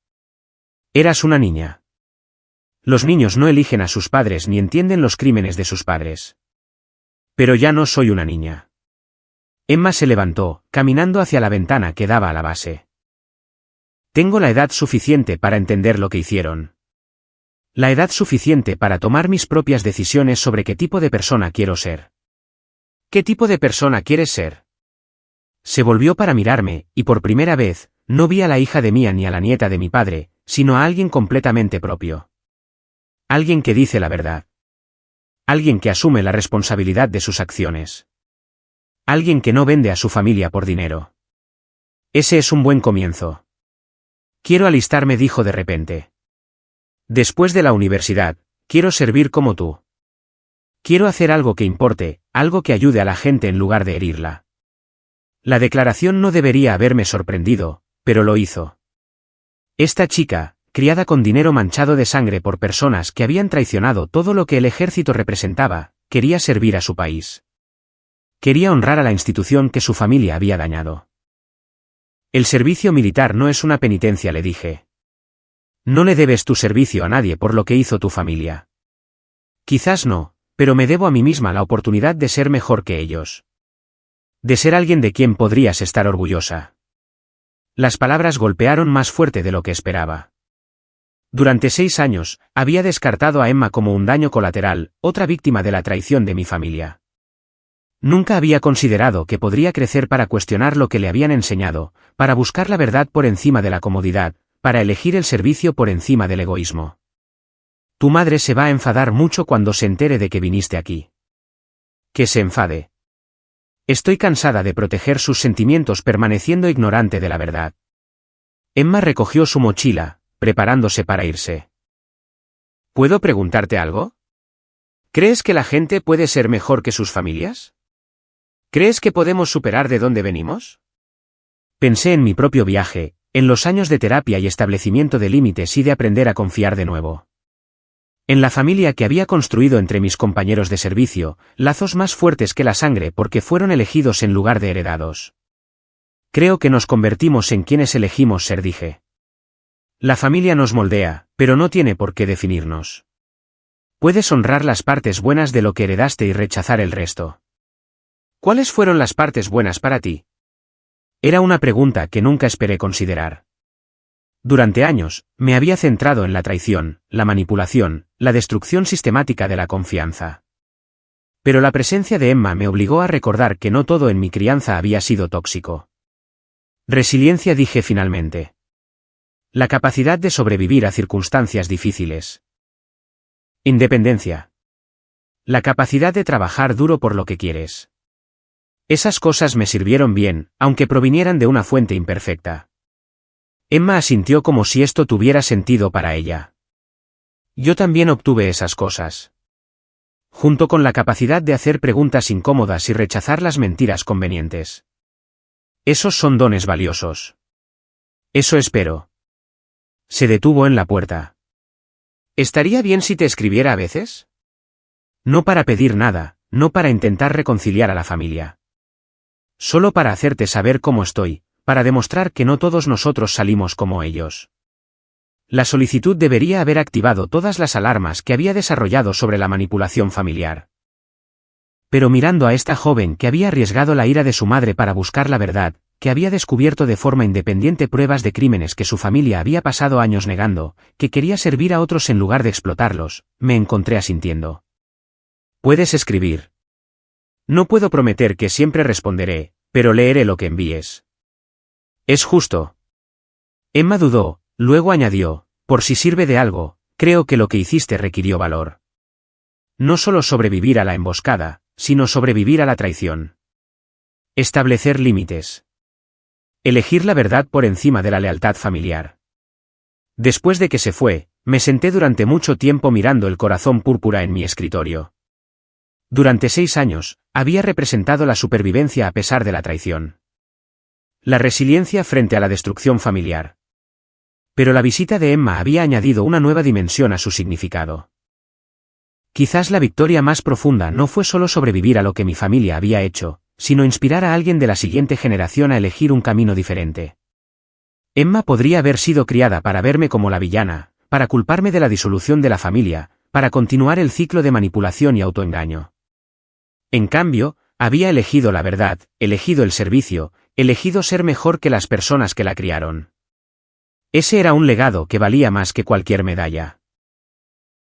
Eras una niña. Los niños no eligen a sus padres ni entienden los crímenes de sus padres. Pero ya no soy una niña. Emma se levantó, caminando hacia la ventana que daba a la base. Tengo la edad suficiente para entender lo que hicieron. La edad suficiente para tomar mis propias decisiones sobre qué tipo de persona quiero ser. ¿Qué tipo de persona quieres ser? Se volvió para mirarme, y por primera vez, no vi a la hija de Mia ni a la nieta de mi padre, sino a alguien completamente propio. Alguien que dice la verdad. Alguien que asume la responsabilidad de sus acciones. Alguien que no vende a su familia por dinero. Ese es un buen comienzo. Quiero alistarme, dijo de repente. Después de la universidad, quiero servir como tú. Quiero hacer algo que importe, algo que ayude a la gente en lugar de herirla. La declaración no debería haberme sorprendido, pero lo hizo. Esta chica, criada con dinero manchado de sangre por personas que habían traicionado todo lo que el ejército representaba, quería servir a su país. Quería honrar a la institución que su familia había dañado. El servicio militar no es una penitencia, le dije. No le debes tu servicio a nadie por lo que hizo tu familia. Quizás no, pero me debo a mí misma la oportunidad de ser mejor que ellos. De ser alguien de quien podrías estar orgullosa. Las palabras golpearon más fuerte de lo que esperaba. Durante 6 años, había descartado a Emma como un daño colateral, otra víctima de la traición de mi familia. Nunca había considerado que podría crecer para cuestionar lo que le habían enseñado, para buscar la verdad por encima de la comodidad, para elegir el servicio por encima del egoísmo. Tu madre se va a enfadar mucho cuando se entere de que viniste aquí. Que se enfade. Estoy cansada de proteger sus sentimientos permaneciendo ignorante de la verdad. Emma recogió su mochila, preparándose para irse. ¿Puedo preguntarte algo? ¿Crees que la gente puede ser mejor que sus familias? ¿Crees que podemos superar de dónde venimos? Pensé en mi propio viaje, en los años de terapia y establecimiento de límites y de aprender a confiar de nuevo. En la familia que había construido entre mis compañeros de servicio, lazos más fuertes que la sangre porque fueron elegidos en lugar de heredados. Creo que nos convertimos en quienes elegimos ser, dije. La familia nos moldea, pero no tiene por qué definirnos. Puedes honrar las partes buenas de lo que heredaste y rechazar el resto. ¿Cuáles fueron las partes buenas para ti? Era una pregunta que nunca esperé considerar. Durante años, me había centrado en la traición, la manipulación, la destrucción sistemática de la confianza. Pero la presencia de Emma me obligó a recordar que no todo en mi crianza había sido tóxico. Resiliencia, dije finalmente. La capacidad de sobrevivir a circunstancias difíciles. Independencia. La capacidad de trabajar duro por lo que quieres. Esas cosas me sirvieron bien, aunque provinieran de una fuente imperfecta. Emma asintió como si esto tuviera sentido para ella. Yo también obtuve esas cosas. Junto con la capacidad de hacer preguntas incómodas y rechazar las mentiras convenientes. Esos son dones valiosos. Eso espero. Se detuvo en la puerta. ¿Estaría bien si te escribiera a veces? No para pedir nada, no para intentar reconciliar a la familia. Solo para hacerte saber cómo estoy, para demostrar que no todos nosotros salimos como ellos. La solicitud debería haber activado todas las alarmas que había desarrollado sobre la manipulación familiar. Pero mirando a esta joven que había arriesgado la ira de su madre para buscar la verdad, que había descubierto de forma independiente pruebas de crímenes que su familia había pasado años negando, que quería servir a otros en lugar de explotarlos, me encontré asintiendo. Puedes escribir. No puedo prometer que siempre responderé, pero leeré lo que envíes. Es justo. Emma dudó, luego añadió, por si sirve de algo, creo que lo que hiciste requirió valor. No solo sobrevivir a la emboscada, sino sobrevivir a la traición. Establecer límites. Elegir la verdad por encima de la lealtad familiar. Después de que se fue, me senté durante mucho tiempo mirando el corazón púrpura en mi escritorio. Durante 6 años, había representado la supervivencia a pesar de la traición. La resiliencia frente a la destrucción familiar. Pero la visita de Emma había añadido una nueva dimensión a su significado. Quizás la victoria más profunda no fue solo sobrevivir a lo que mi familia había hecho, sino inspirar a alguien de la siguiente generación a elegir un camino diferente. Emma podría haber sido criada para verme como la villana, para culparme de la disolución de la familia, para continuar el ciclo de manipulación y autoengaño. En cambio, había elegido la verdad, elegido el servicio, elegido ser mejor que las personas que la criaron. Ese era un legado que valía más que cualquier medalla.